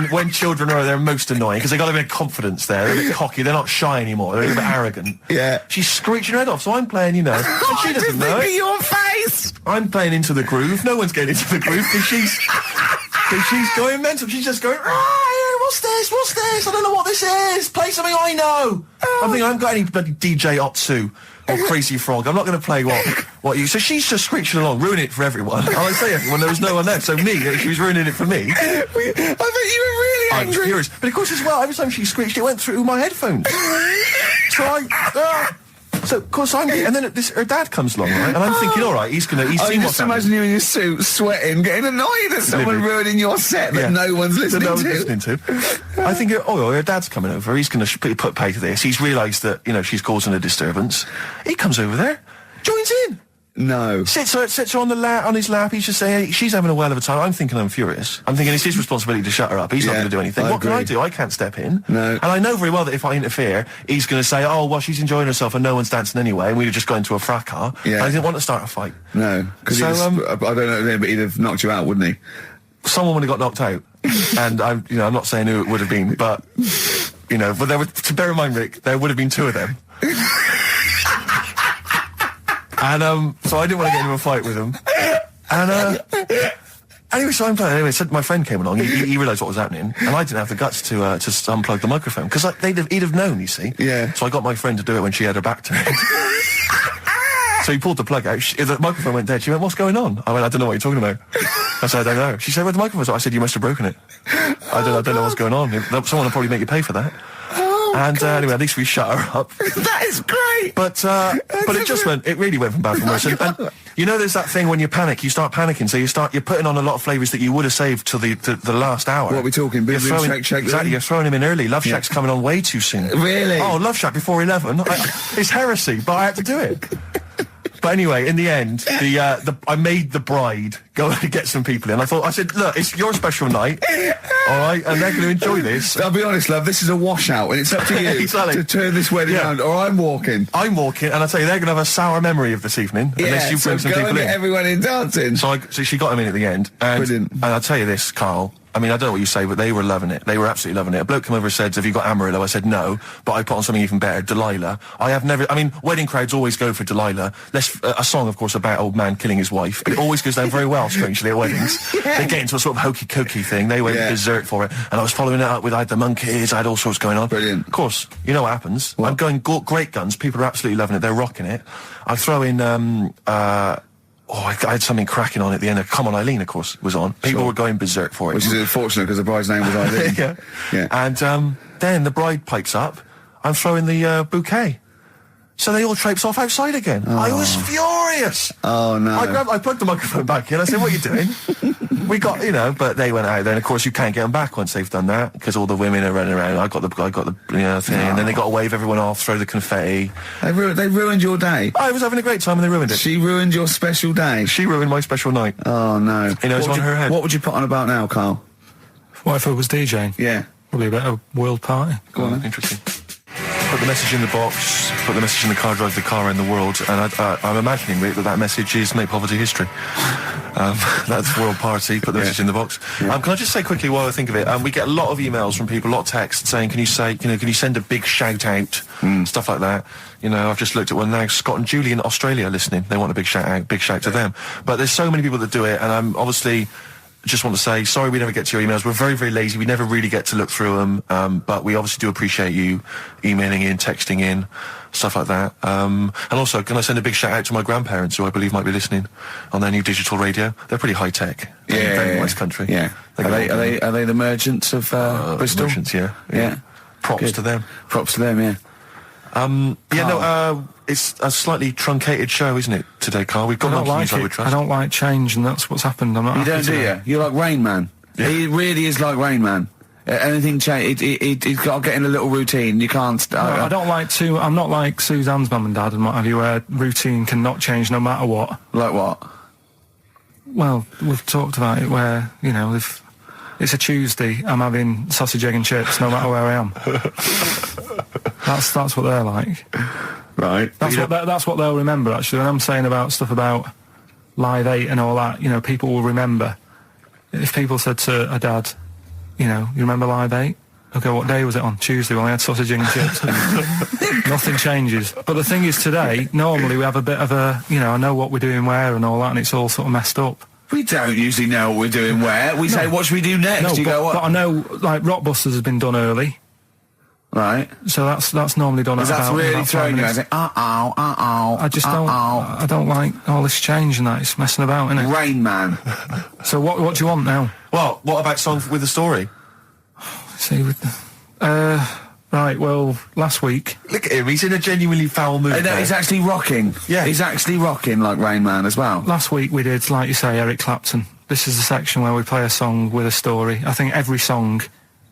when children are at their most annoying, because they got a bit of confidence there. They're a bit cocky. They're not shy anymore. They're a bit arrogant. Yeah. She's screeching her head off, so I'm playing, and she doesn't know it. Your face! I'm playing into the groove. No one's getting into the groove because she's going mental. She's just going, what's this? What's this? I don't know what this is. Play something I know. I think I haven't got any bloody DJ Otsu or Crazy Frog. I'm not going to play what you... So she's just screeching along, ruining it for everyone. I say everyone, there was no one there. So me, she was ruining it for me. I bet you were really I was angry. furious. But of course as well, every time she screeched, it went through my headphones. So, of course, and then her dad comes along, right? And I'm thinking, all right, he's seen what's happening. Just imagine you in your suit, sweating, getting annoyed at someone ruining your set that no one's listening to. I think, her dad's coming over. He's going to put pay to this. He's realised that, she's causing a disturbance. He comes over there, joins in. No. Sits her on his lap. He's just saying, she's having a whale of a time. I'm thinking I'm furious. I'm thinking it's his responsibility to shut her up. He's not going to do anything. What can I do? I can't step in. No. And I know very well that if I interfere, he's going to say, oh, well, she's enjoying herself and no one's dancing anyway, and we'd have just got into a fracas. Yeah. And I didn't want to start a fight. No. Because I don't know, but he'd have knocked you out, wouldn't he? Someone would have got knocked out. And I'm not saying who it would have been, but, but there would, to bear in mind, Rick, there would have been 2 of them. And so I didn't want to get into a fight with him. And anyway, so I'm playing. Anyway, so my friend came along. He realised what was happening, and I didn't have the guts to unplug the microphone because he'd have known. You see. Yeah. So I got my friend to do it when she had her back to me. So he pulled the plug out. The microphone went dead. She went, "What's going on?" I went, "I don't know what you're talking about." I said, "I don't know." She said, "Where's the microphone?" I said, "You must have broken it." I don't know what's going on. Someone will probably make you pay for that. And anyway, at least we shut her up. That is great. But it really went from bad from worse. And there's that thing when you panic, you start panicking. So you're putting on a lot of flavours that you would have saved till the last hour. What are we talking? Boom, boom, shake, shake. Exactly, you're throwing him in early. Love Shack's coming on way too soon. Really? Oh, Love Shack before 11. It's heresy, but I had to do it. But anyway, in the end, I made the bride go and get some people in. I said, look, it's your special night, all right, and they're going to enjoy this. I'll be honest, love, this is a washout, and it's up to you Exactly. to turn this wedding around, or I'm walking. I'm walking, and I tell you, they're going to have a sour memory of this evening unless you bring some go people and get in. everyone in dancing. So she got him in at the end, and Brilliant. And I'll tell you this, Carl. I mean, I don't know what you say, but they were loving it. They were absolutely loving it. A bloke came over and said, have you got Amarillo? I said, no, but I put on something even better, Delilah. I mean, wedding crowds always go for Delilah. A song, of course, about old man killing his wife. It always goes down very well, strangely, at weddings. They get into a sort of hokey-cokey thing. They went berserk for it. And I was following it up with, I had the monkeys, I had all sorts going on. Brilliant. Of course, you know what happens. What? I'm going great guns. People are absolutely loving it. They're rocking it. I throw in, I had something cracking on at the end. Come On Eileen, of course, was on. People were going berserk for it. Which is unfortunate because the bride's name was Eileen. Yeah. And then the bride pipes up. I'm throwing the bouquet. So they all traipse off outside again. I was furious. Oh, no. I plugged the microphone back in. I said, what are you doing? We got, but they went out there. And, of course, you can't get them back once they've done that because all the women are running around. I got the thing. And then they got to wave everyone off, throw the confetti. They ruined your day. I was having a great time and they ruined it. She ruined your special day. She ruined my special night. Oh, no. It's on her head. What would you put on about now, Carl? What if I was DJing? Yeah. Probably a better world party. Go on then. Interesting. Put the message in the box, put the message in the car, drive the car around the world, and I'm imagining, Rick, that message is make poverty history. That's world party, put the message in the box. Yeah. Can I just say quickly while I think of it, we get a lot of emails from people, a lot of texts saying, can you send a big shout out, stuff like that. I've just looked at one now, Scott and Julie in Australia listening, they want a big shout to them. But there's so many people that do it, and I'm obviously just want to say, sorry we never get to your emails. We're very, very lazy. We never really get to look through them. But we obviously do appreciate you emailing in, texting in, stuff like that. And also, can I send a big shout out to my grandparents, who I believe might be listening on their new digital radio? They're pretty high tech. Very nice country. Yeah. Are they the merchants of Bristol? Merchants, yeah. Props to them. Props to them, yeah. It's a slightly truncated show, isn't it, today, Carl? We've got monkeys, I would trust. I don't like change, and that's what's happened. I'm not. You don't, do you? You're like Rain Man. Yeah. He really is like Rain Man. Anything change, he's got to get in a little routine. You can't. I don't like to. I'm not like Suzanne's mum and dad and what have you, where routine cannot change no matter what. Like what? Well, we've talked about it where if it's a Tuesday, I'm having sausage, egg and chips no matter where I am. That's what they're like. Right. That's what they'll remember, actually. When I'm saying about stuff about Live 8 and all that, people will remember. If people said to a dad, you remember Live 8? Okay, what day was it on? Tuesday. Well, I had sausage and chips. Nothing changes. But the thing is, today, normally we have a bit of a, I know what we're doing where and all that, and it's all sort of messed up. We don't usually know what we're doing where. We say, what should we do next? No, but I know, like, Rockbusters has been done early. Right. So that's normally done at that's about really 5 throwing you. I minutes. say, I just don't. I don't like all this change and that. It's messing about, isn't it? Rain Man. So what do you want now? Well, what about Song with a Story? See, with the, right. Well, last week. Look at him. He's in a genuinely foul mood. No, he's actually rocking. Yeah. He's actually rocking like Rain Man as well. Last week we did, like you say, Eric Clapton. This is the section where we play a song with a story. I think every song,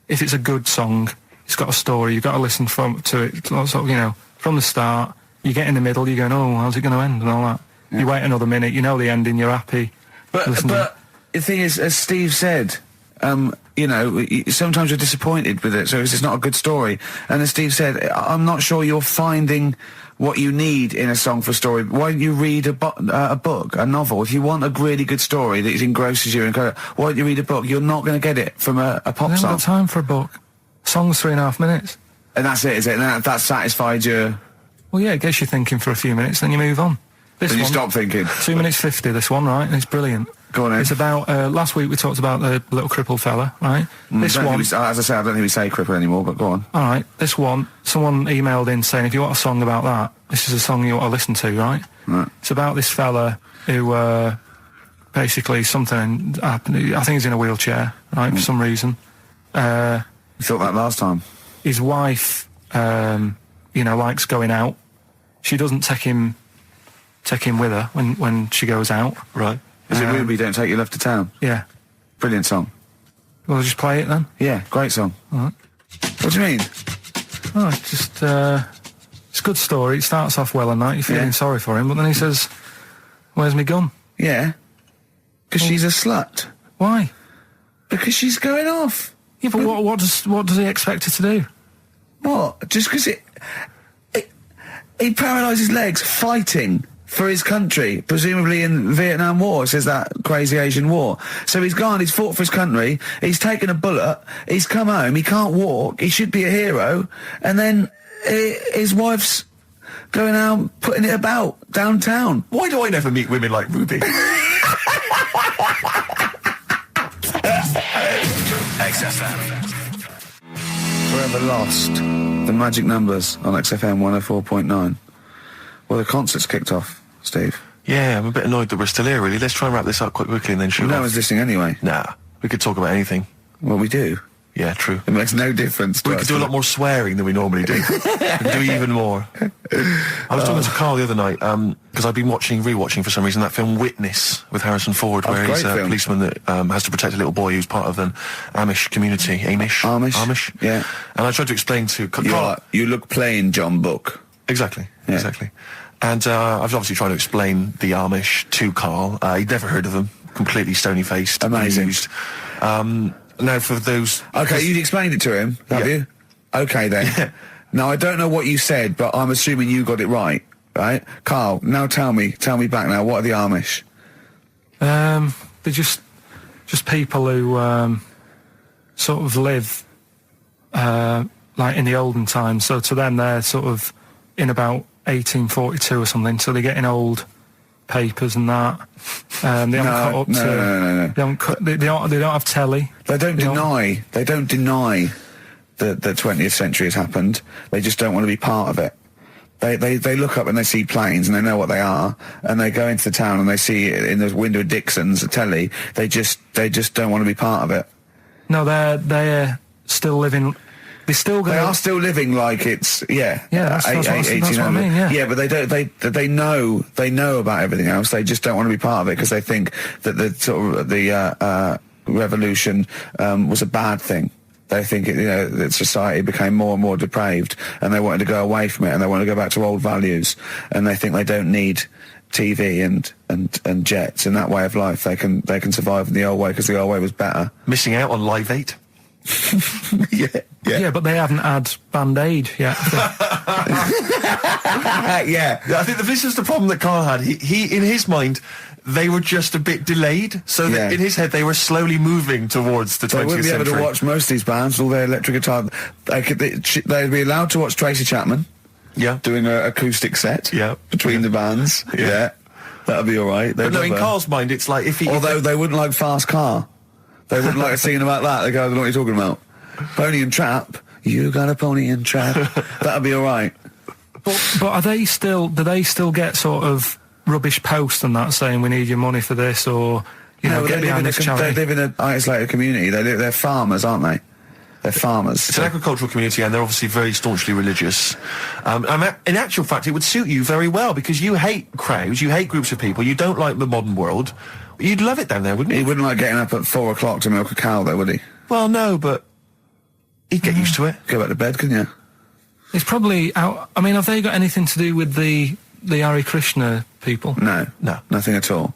if it's a good song, it's got a story. You've got to listen to it, sort of, from the start. You get in the middle, you're going, oh, how's it going to end and all that. Yeah. You wait another minute, you know the ending, you're happy. But the thing is, as Steve said, sometimes you're disappointed with it, so it's not a good story. And as Steve said, I'm not sure you're finding what you need in a song for story. Why don't you read a book, a novel? If you want a really good story that engrosses you, why don't you read a book? You're not going to get it from a pop song. I haven't got time for a book. Song's 3.5 minutes. And that's it, is it? And that satisfied you? Well, yeah, it gets you thinking for a few minutes, then you move on. Then you stop thinking. 2 minutes 50, this one, right? And it's brilliant. Go on then. It's about, last week we talked about the little crippled fella, right? This one... as I say, I don't think we say cripple anymore, but go on. All right, this one, someone emailed in saying, if you want a song about that, this is a song you want to listen to, right? Right. It's about this fella who, basically something happened. I think he's in a wheelchair, right, for some reason. You thought that last time. His wife, likes going out. She doesn't take him with her when she goes out. Right. Is it Ruby, Don't Take Your Love to Town? Yeah. Brilliant song. Well, just play it then. Yeah, great song. All right. What do you mean? Oh, it's just, it's a good story. It starts off well and that. You're feeling sorry for him, but then he says, Where's my gun? Yeah. Because she's a slut. Why? Because she's going off. Yeah, but what does he expect her to do? What? Just because he paralysed his legs fighting for his country, presumably in the Vietnam War, says that crazy Asian war. So he's gone, he's fought for his country, he's taken a bullet, he's come home, he can't walk, he should be a hero, and then his wife's going out putting it about downtown. Why do I never meet women like Ruby? XFM. Forever lost. The magic numbers on XFM 104.9. Well, the concert's kicked off, Steve. Yeah, I'm a bit annoyed that we're still here, really. Let's try and wrap this up quite quickly and then shoot No off. one's listening anyway. Nah, we could talk about anything. Well, we do. Yeah, true. It makes no difference to We us. could do a lot more swearing than we normally do. We could do even more. I was talking to Carl the other night, because I've been rewatching for some reason, that film Witness with Harrison Ford, where he's a great film. policeman that has to protect a little boy who's part of an Amish community. Amish? Yeah. And I tried to explain to Carl... You're like, you look plain, John Book. Exactly, Yeah. exactly. And I was obviously trying to explain the Amish to Carl. He'd never heard of them. Completely stony-faced. Amazing. Amused. Now for those... Okay, you explained it to him, have Yeah. you? Okay, then. Yeah. Now, I don't know what you said, but I'm assuming you got it right? Carl, now tell me back now, what are the Amish? They're just people who sort of live like in the olden times. So to them, they're sort of in about 1842 or something. So they're getting old papers and that. They haven't caught up to. No. They don't have telly. They don't deny that the 20th century has happened. They just don't want to be part of it. They look up and they see planes and they know what they are, and they go into the town and they see it in the window of Dixon's, a telly. They just don't want to be part of it. No, they're still living. They are still living like it's that's what I mean. Yeah, but they know about everything else. They just don't want to be part of it because they think that the sort of the revolution was a bad thing. They think that society became more and more depraved, and they wanted to go away from it, and they want to go back to old values, and they think they don't need TV and jets in that way of life. They can survive in the old way because the old way was better. Missing out on Live 8. Yeah, but they haven't had Band-Aid yet. Yeah. I think this is the problem that Carl had. He in his mind, they were just a bit delayed, so that in his head they were slowly moving towards the 20th century. They wouldn't be able to watch most of these bands, all their electric guitar. They'd be allowed to watch Tracy Chapman. Yeah. Doing an acoustic set. Yeah. Between the bands. Yeah. That'd be all right. But no, in Carl's mind, it's like if he... Although they wouldn't like Fast Car. They wouldn't like singing about that. They go, I don't know what you're talking about. Pony and Trap. You got a pony and trap. That'd be all right. But are they still? Do they still get sort of rubbish posts and that saying we need your money for this, or get behind this charity? They live in an isolated community. They're farmers, aren't they? They're farmers. It's an agricultural community, and they're obviously very staunchly religious. In actual fact, it would suit you very well because you hate crowds, you hate groups of people, you don't like the modern world. You'd love it down there, wouldn't you? He wouldn't like getting up at 4 o'clock to milk a cow, though, would he? Well, no, but he'd get used to it. Go back to bed, couldn't you? It's probably out. I mean, have they got anything to do with the Hare Krishna people? No, nothing at all.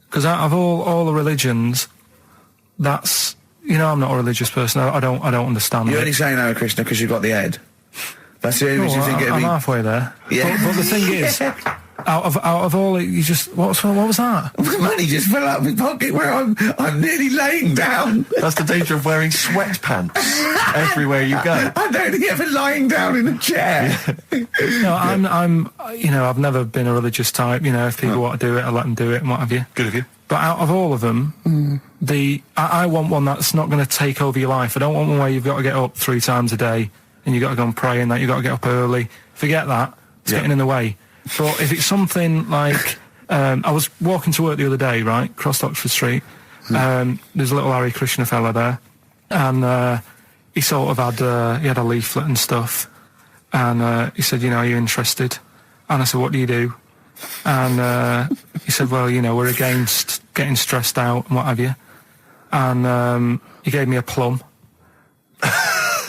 Because out of all the religions, that's I'm not a religious person. I don't understand. You're it. only saying Hare Krishna because you've got the head. That's the only reason you think it'd I'm be... halfway there. Yeah. But the thing is, out of all it, you just what was that? Money just fell out of my pocket where I'm nearly laying down. That's the danger of wearing sweatpants everywhere you go. I'm only ever lying down in a chair. No, I'm I've never been a religious type. If people want to do it, I let them do it and what have you. Good of you. But out of all of them, I want one that's not going to take over your life. I don't want one where you've got to get up 3 times a day and you've got to go and pray and that you've got to get up early. Forget that. It's getting in the way. But if it's something like... I was walking to work the other day, right, across Oxford Street. There's a little Hare Krishna fella there. And he sort of had... he had a leaflet and stuff. And he said, are you interested? And I said, what do you do? And he said, well, we're against getting stressed out and what have you. And he gave me a plum.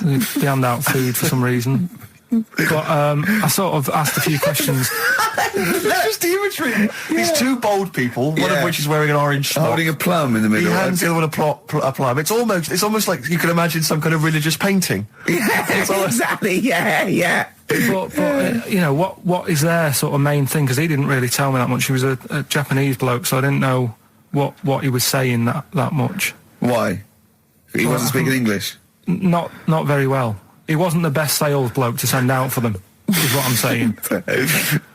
They hand out food for some reason. But I sort of asked a few questions. just the imagery. These two bold people, one of which is wearing an orange smock, holding a plum in the middle. He hands the other one a plum. It's almost like you can imagine some kind of religious painting. Exactly. Yeah. But you know, what is their sort of main thing? Because he didn't really tell me that much. He was a Japanese bloke, so I didn't know what he was saying that much. Why? He wasn't speaking English? Not very well. He wasn't the best sales bloke to send out for them, is what I'm saying.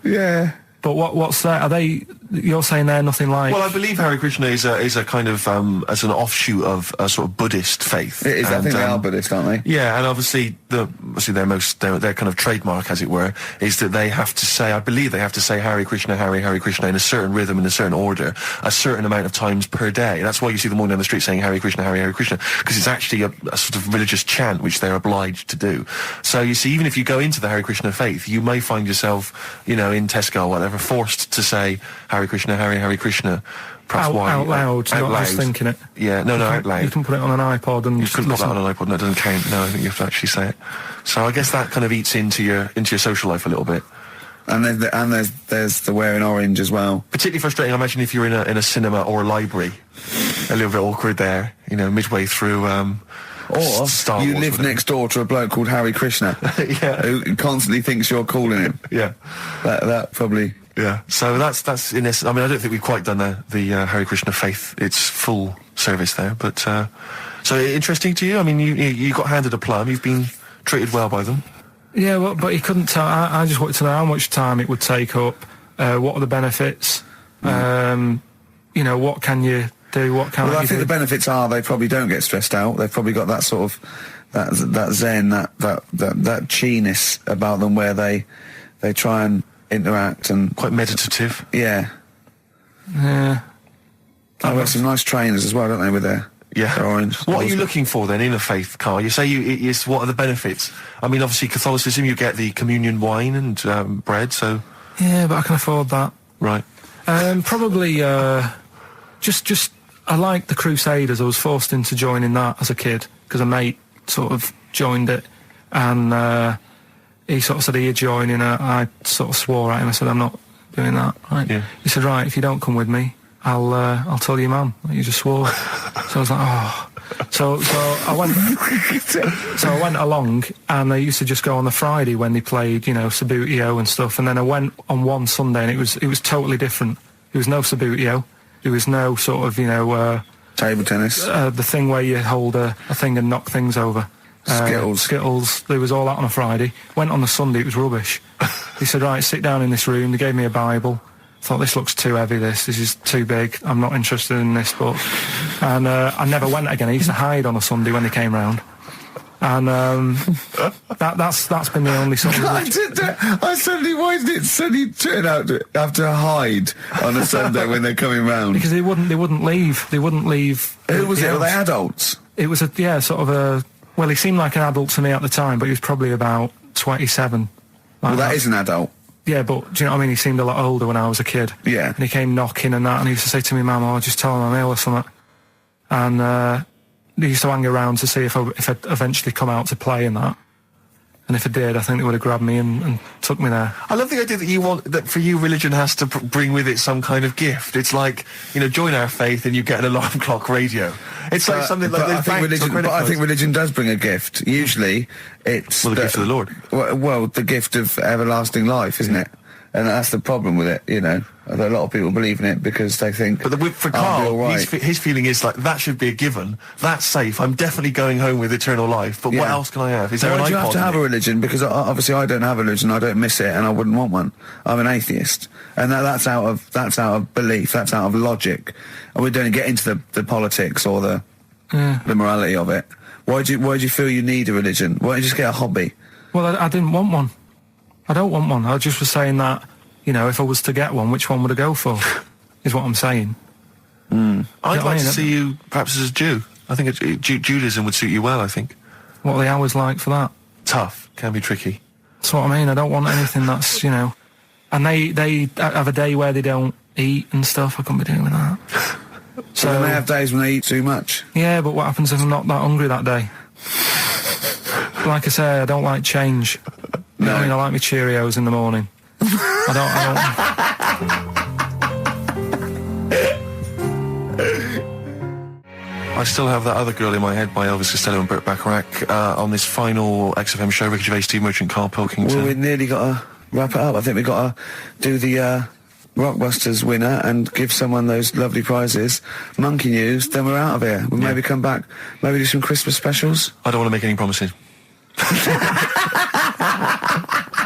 Yeah. But what's that? Are they? You're saying they're nothing like? Well, I believe Hare Krishna is a kind of as an offshoot of a sort of Buddhist faith. It is. I think they are Buddhist, aren't they? Yeah, and obviously their kind of trademark, as it were, is that they have to say. I believe they have to say Hare Krishna, Hare Krishna in a certain rhythm, in a certain order, a certain amount of times per day. That's why you see them walking down the street saying Hare Krishna, Hare Krishna, because it's actually a sort of religious chant which they're obliged to do. So you see, even if you go into the Hare Krishna faith, you may find yourself, in Tesco or whatever, forced to say Hare Krishna, Hare Krishna. Perhaps out loud, not just thinking it. Yeah, no, out loud. You can put it on an iPod and you can put that on an iPod. No, it doesn't count. No, I think you have to actually say it. So I guess that kind of eats into your social life a little bit. And there's the wearing orange as well. Particularly frustrating, I imagine, if you're in a cinema or a library. A little bit awkward there, midway through. Or Star you Wars, live whatever. next door to a bloke called Hare Krishna, Yeah. who constantly thinks you're calling him. Yeah. That probably. Yeah, so that's in this. I mean, I don't think we've quite done the Hare Krishna faith its full service there, but so interesting to you. I mean, you got handed a plum. You've been treated well by them. Yeah, well, but he couldn't tell. I just wanted to know how much time it would take up. What are the benefits? What can you do? What can't Well, I you think do? the benefits are they probably don't get stressed out. They've probably got that sort of that zen, that chi-ness about them, where they try and interact and Quite meditative. yeah. Yeah. I've got some nice trainers as well, don't they, with their orange. What are you looking for then in a faith, Carl? You say what are the benefits? I mean, obviously Catholicism, you get the communion wine and bread, so... Yeah, but I can afford that. Right. Probably, just I like the Crusaders. I was forced into joining that as a kid because a mate sort of joined it, and he sort of said he'd join, and I sort of swore at him. I said, I'm not doing that. Right? Yeah. He said, right, if you don't come with me, I'll tell your mum that you just swore. So I was like, oh. So I went. So I went along, and they used to just go on the Friday when they played, Sabutio and stuff. And then I went on one Sunday, and it was totally different. There was no Sabutio. There was no sort of table tennis, the thing where you hold a thing and knock things over. Skittles. There was all that on a Friday. Went on the Sunday. It was rubbish. He said, right, sit down in this room. They gave me a Bible. Thought, this looks too heavy, this is too big, I'm not interested in this book. And I never went again. I used to hide on a Sunday when they came round. And that's been the only sort of... why did it suddenly turn out to have to hide on a Sunday when they're coming round? Because they wouldn't leave. Who was it? Were they adults? It was well, he seemed like an adult to me at the time, but he was probably about 27. Well, that is an adult. Yeah, but do you know what I mean? He seemed a lot older when I was a kid. Yeah. And he came knocking and that, and he used to say to me, Mum, I'll just tell him I'm ill or something. And he used to hang around to see if I'd eventually come out to play and that. And if I did, I think they would have grabbed me and took me there. I love the idea that for you, religion has to bring with it some kind of gift. It's like, join our faith and you get an alarm clock radio. It's like something like I think religion does bring a gift. Usually, it's the gift of the Lord. Well, the gift of everlasting life, isn't it? And that's the problem with it, A lot of people believe in it because they think... But for Carl, his feeling is like, that should be a given. That's safe. I'm definitely going home with eternal life. But what else can I have? Is there an iPod? Why do you have to have a religion? Because obviously I don't have a religion. I don't miss it, and I wouldn't want one. I'm an atheist, and that's out of belief. That's out of logic. And we don't get into the politics or the morality of it. Why do you feel you need a religion? Why don't you just get a hobby? Well, I didn't want one. I don't want one. I just was saying that, if I was to get one, which one would I go for? Is what I'm saying. I'd like to see you perhaps as a Jew. I think Judaism would suit you well, I think. What are the hours like for that? Tough. Can be tricky. That's what I mean. I don't want anything that's, And they have a day where they don't eat and stuff. I couldn't be doing that. So then they have days when they eat too much? Yeah, but what happens if I'm not that hungry that day? Like I say, I don't like change. No. I like my Cheerios in the morning. I I still have that other girl in my head by Elvis Costello and Burt Bacharach on this final XFM show. Ricky Gervais, Steve Merchant, Karl Pilkington. Well, we nearly got to wrap it up. I think we've got to do the Rockbusters winner and give someone those lovely prizes. Monkey News, then we're out of here. We'll maybe come back, maybe do some Christmas specials. I don't want to make any promises.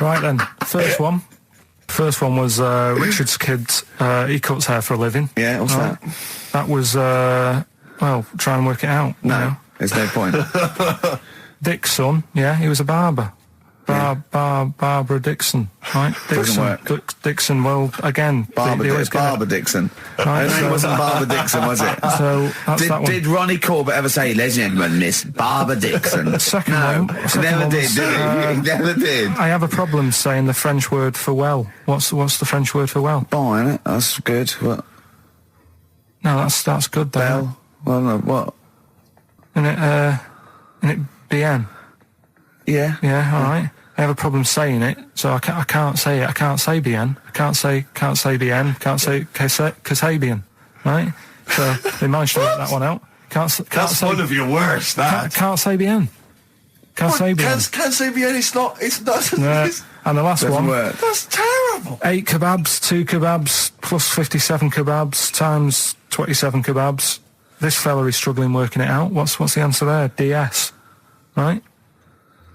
Right then, first one. First one was Richard's kids. He cuts hair for a living. Yeah, what's that? That was, well, try and work it out. No, You know. there's no point. Dick's son, yeah, he was a barber. Barbara Dixon, right? Doesn't work. Dixon, well, again, Barbara Dixon. Right, Her name wasn't Barbara Dixon, was it? So that's that one. Did Ronnie Corbett ever say, ladies and gentlemen, Miss Barbara Dixon? Second no, one. he never did, did he? He never did. I have a problem saying the French word for well. What's the French word for well? Bon, isn't it? That's good. What? No, that's good though. Bell? Well, no, what? Isn't it bien? Yeah. Yeah, all right. I have a problem saying it, so I can't say it. I can't say bien. I can't say bien. Can't say Kasabian, right? So they managed to work that one out. Can't That's say, one of your worst, that. Can't say bien. Can't say bien. Can't say bien, it's not. Yeah. And the last Doesn't one. work. That's terrible. 8 kebabs, 2 kebabs, plus 57 kebabs, times 27 kebabs. This fella is struggling working it out. What's the answer there? DS. Right?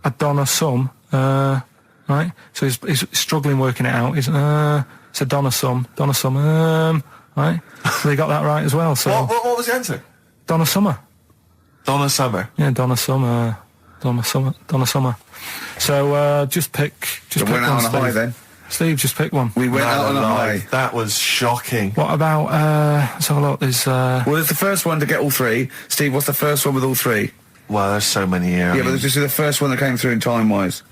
A Donna sum. Right? So he's struggling working it out. It's a Donna sum. Right? So they got that right as well. So What was the answer? Donna Summer. Donna Summer. Yeah, Donna Summer. So just pick So pick went out one, on a high Steve. then. Steve, just pick one. We went out on a high. That was shocking. What about let's have a look. There's Well, it's the first one to get all three. Steve, what's the first one with all three? Well, there's so many here. Yeah, but this is the first one that came through in time-wise.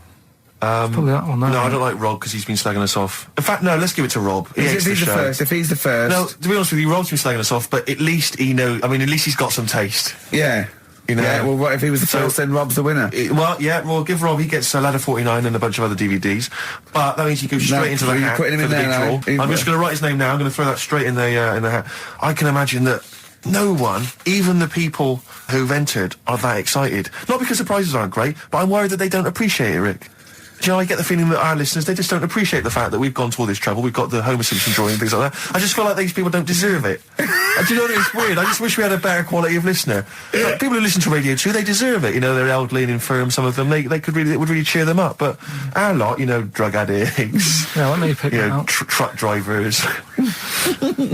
probably that one. No, I don't like Rob because he's been slagging us off. In fact, no, let's give it to Rob. He hates If he's the show. first, if he's the first... No, to be honest with you, Rob's been slagging us off, but at least he knows. I mean, at least he's got some taste. Yeah. You know? Yeah, well, what, if he was the So- first, then Rob's the winner. We'll give Rob. He gets a Ladder 49 and a bunch of other DVDs, but that means he goes straight into the you're hat putting him for in the there big now. draw. I'm just going to write his name now. I'm going to throw that straight in the hat. I can imagine that no one, even the people who've entered, are that excited. Not because the prizes aren't great, but I'm worried that they don't appreciate it, Rick. Do you know, I get the feeling that our listeners, they just don't appreciate the fact that we've gone to all this trouble. We've got the Homer Simpson drawing and things like that. I just feel like these people don't deserve it. And do you know what? It's weird. I just wish we had a better quality of listener. Like, people who listen to Radio 2, they deserve it. You know, they're elderly and infirm, some of them. It would really cheer them up. But our lot, you know, drug addicts, Yeah, let me pick you it know, out. truck drivers.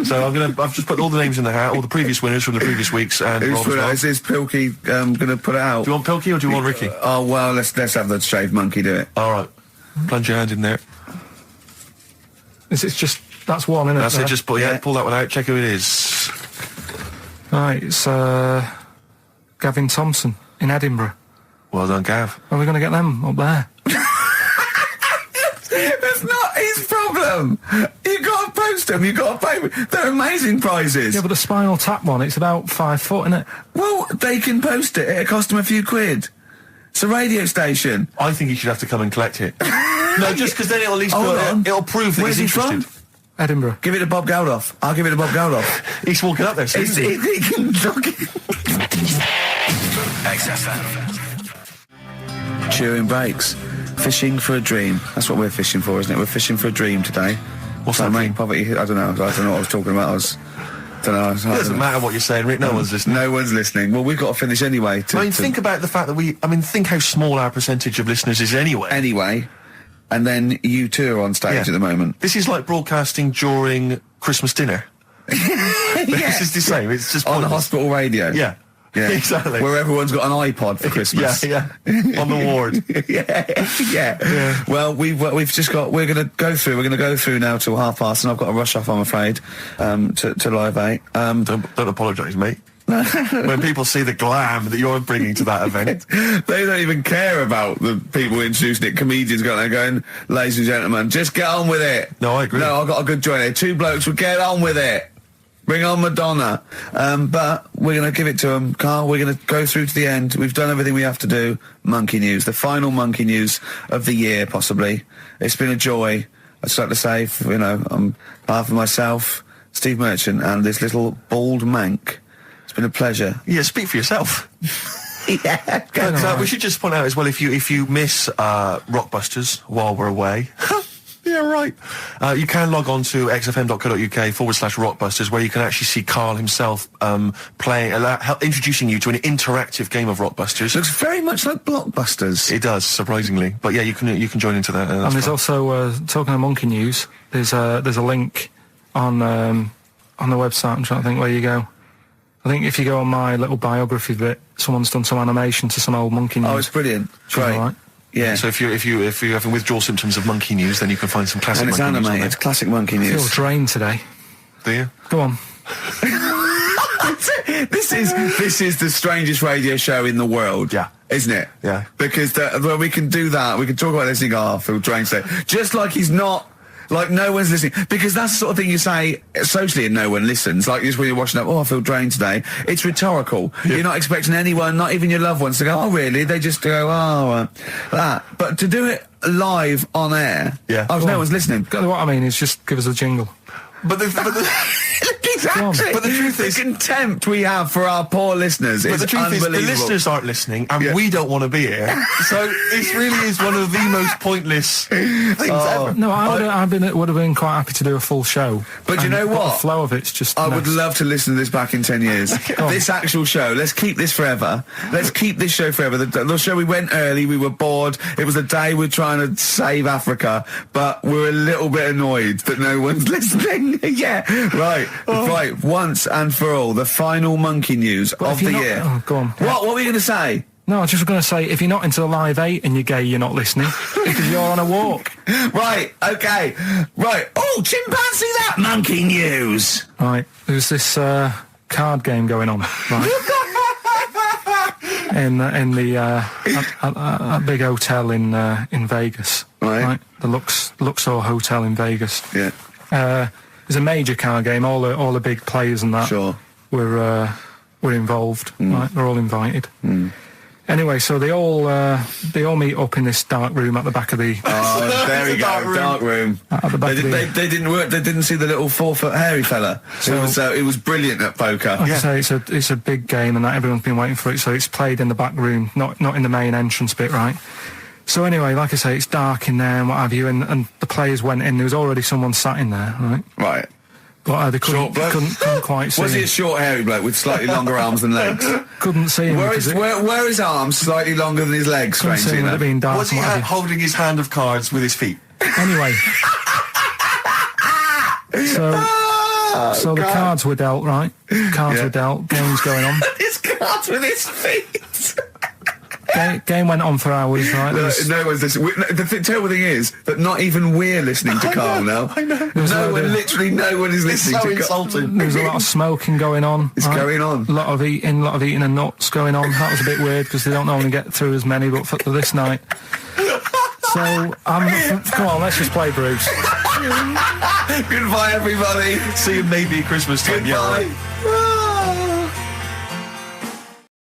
So I've just put all the names in the hat, all the previous winners from the previous weeks, and Who's Rob as put it well. out? Is this Pilky going to put it out? Do you want Pilky or do you want Ricky? Oh, well, let's have the shaved monkey do it. All right. Plunge your hand in there. It's just that's one, isn't it? That's it. there? Just pull that one out. Check who it is. Right, it's Gavin Thompson in Edinburgh. Well done, Gav. Are we going to get them up there? That's not his problem. You got to post them. You got to pay. They're amazing prizes. Yeah, but the Spinal Tap one, it's about 5 foot, isn't it? Well, they can post it. It'll cost them a few quid. It's a radio station. I think you should have to come and collect it. No, just because then it'll at least Hold on. it'll prove that Where's he's he interested. from? Edinburgh. Give it to Bob Geldof. I'll give it to Bob Geldof. He's walking up there. So He can look it. XFM. Chewing breaks. Fishing for a dream. That's what we're fishing for, isn't it? We're fishing for a dream today. What's Trying that to make mean? poverty. I don't know what I was talking about. It doesn't matter what you're saying, Rick. No one's listening. No one's listening. Well, we've got to finish anyway. I mean, think about the fact that think how small our percentage of listeners is anyway. Anyway, and then you two are on stage Yeah. at the moment. This is like broadcasting during Christmas dinner. This is the same. It's just On the pointless. hospital radio. Yeah. Yeah. Exactly. Where everyone's got an iPod for Christmas. Yeah. On the ward. yeah. Well, we've just got. We're going to go through now till 5:30, and I've got to rush off. I'm afraid to Live 8. Don't apologise, mate. When people see the glam that you're bringing to that event. They don't even care about the people introducing it. Comedians going there going, ladies and gentlemen, just get on with it. No, I agree. No, I've got a good joint here. Two blokes will get on with it. Bring on Madonna. But we're going to give it to them, Carl. We're going to go through to the end. We've done everything we have to do. Monkey News. The final Monkey News of the year, possibly. It's been a joy. I'd just like to say, on behalf of myself, Steve Merchant, and this little bald mank, it's been a pleasure. Yeah, speak for yourself. Yeah. We should just point out as well, if you miss Rockbusters while we're away, yeah, right, you can log on to xfm.co.uk/Rockbusters, where you can actually see Karl himself introducing you to an interactive game of Rockbusters. Looks very much like Blockbusters. It does, surprisingly. But yeah, you can join into that. And there's also, talking of monkey news, there's a link on the website. I'm trying to think where you go. I think if you go on my little biography bit, someone's done some animation to some old monkey news. Oh, it's brilliant. Great. Right. Yeah. So if you're having withdrawal symptoms of monkey news, then you can find some classic And it's monkey news on animated. there. Classic monkey I feel news. drained today. Do you? Go on. This is the strangest radio show in the world. Yeah. Isn't it? Yeah. Because when we can do that, we can talk about this and go, I feel drained today. Just like he's not... Like, no one's listening. Because that's the sort of thing you say socially and no one listens. Like, just when you're watching up, I feel drained today. It's rhetorical. Yeah. You're not expecting anyone, not even your loved ones, to go, oh, really? They just go, that. But to do it live on air, no one's listening. What I mean is just give us a jingle. But the Exactly. But the truth is, the contempt we have for our poor listeners is unbelievable. The listeners aren't listening, and we don't want to be here. So this really is one of the most pointless things ever. No, would have been quite happy to do a full show. But you know what? The flow of it's just. I would love to listen to this back in 10 years. This actual show. Let's keep this forever. Let's keep this show forever. The show, we went early. We were bored. It was the day we're trying to save Africa, but we're a little bit annoyed that no one's listening. Yeah, right. Right, once and for all, the final monkey news of the year. Oh, go on. What were you going to say? No, I was just going to say, if you're not into the Live 8 and you're gay, you're not listening, because you're on a walk. Right, okay. Right. Oh, chimpanzee that monkey news. Right, there's this card game going on, right? in the big hotel in Vegas. Right. The Luxor Hotel in Vegas. Yeah. There's a major card game. All the big players and that were involved. Right, they're all invited. Anyway, so they all meet up in this dark room at the back of the. Oh, there we go, dark room. At the back they didn't work. They didn't see the little 4-foot hairy fella. So it was brilliant at poker. Like I say, it's a big game, and that everyone's been waiting for it. So it's played in the back room, not in the main entrance bit, right? So anyway, like I say, it's dark in there and what have you, and the players went in. There was already someone sat in there, right? Right. But they couldn't quite see Was he him. a short, hairy bloke with slightly longer arms than legs? Couldn't see him. Where his arms slightly longer than his legs, strangely enough? Was he holding his hand of cards with his feet? Anyway. So the cards were dealt, right? Cards were dealt, game's going on. His cards with his feet! Game went on for hours, right? No one's listening. The terrible thing is that not even we're listening to Karl now. I know. Literally no one is listening to Karl. Insulting. There was a lot of smoking going on. It's going on. A lot of eating and nuts going on. That was a bit weird because they don't normally get through as many, but for this night. So, come on, let's just play Bruce. Goodbye, everybody. See you maybe at Christmas time. Goodbye. Yeah.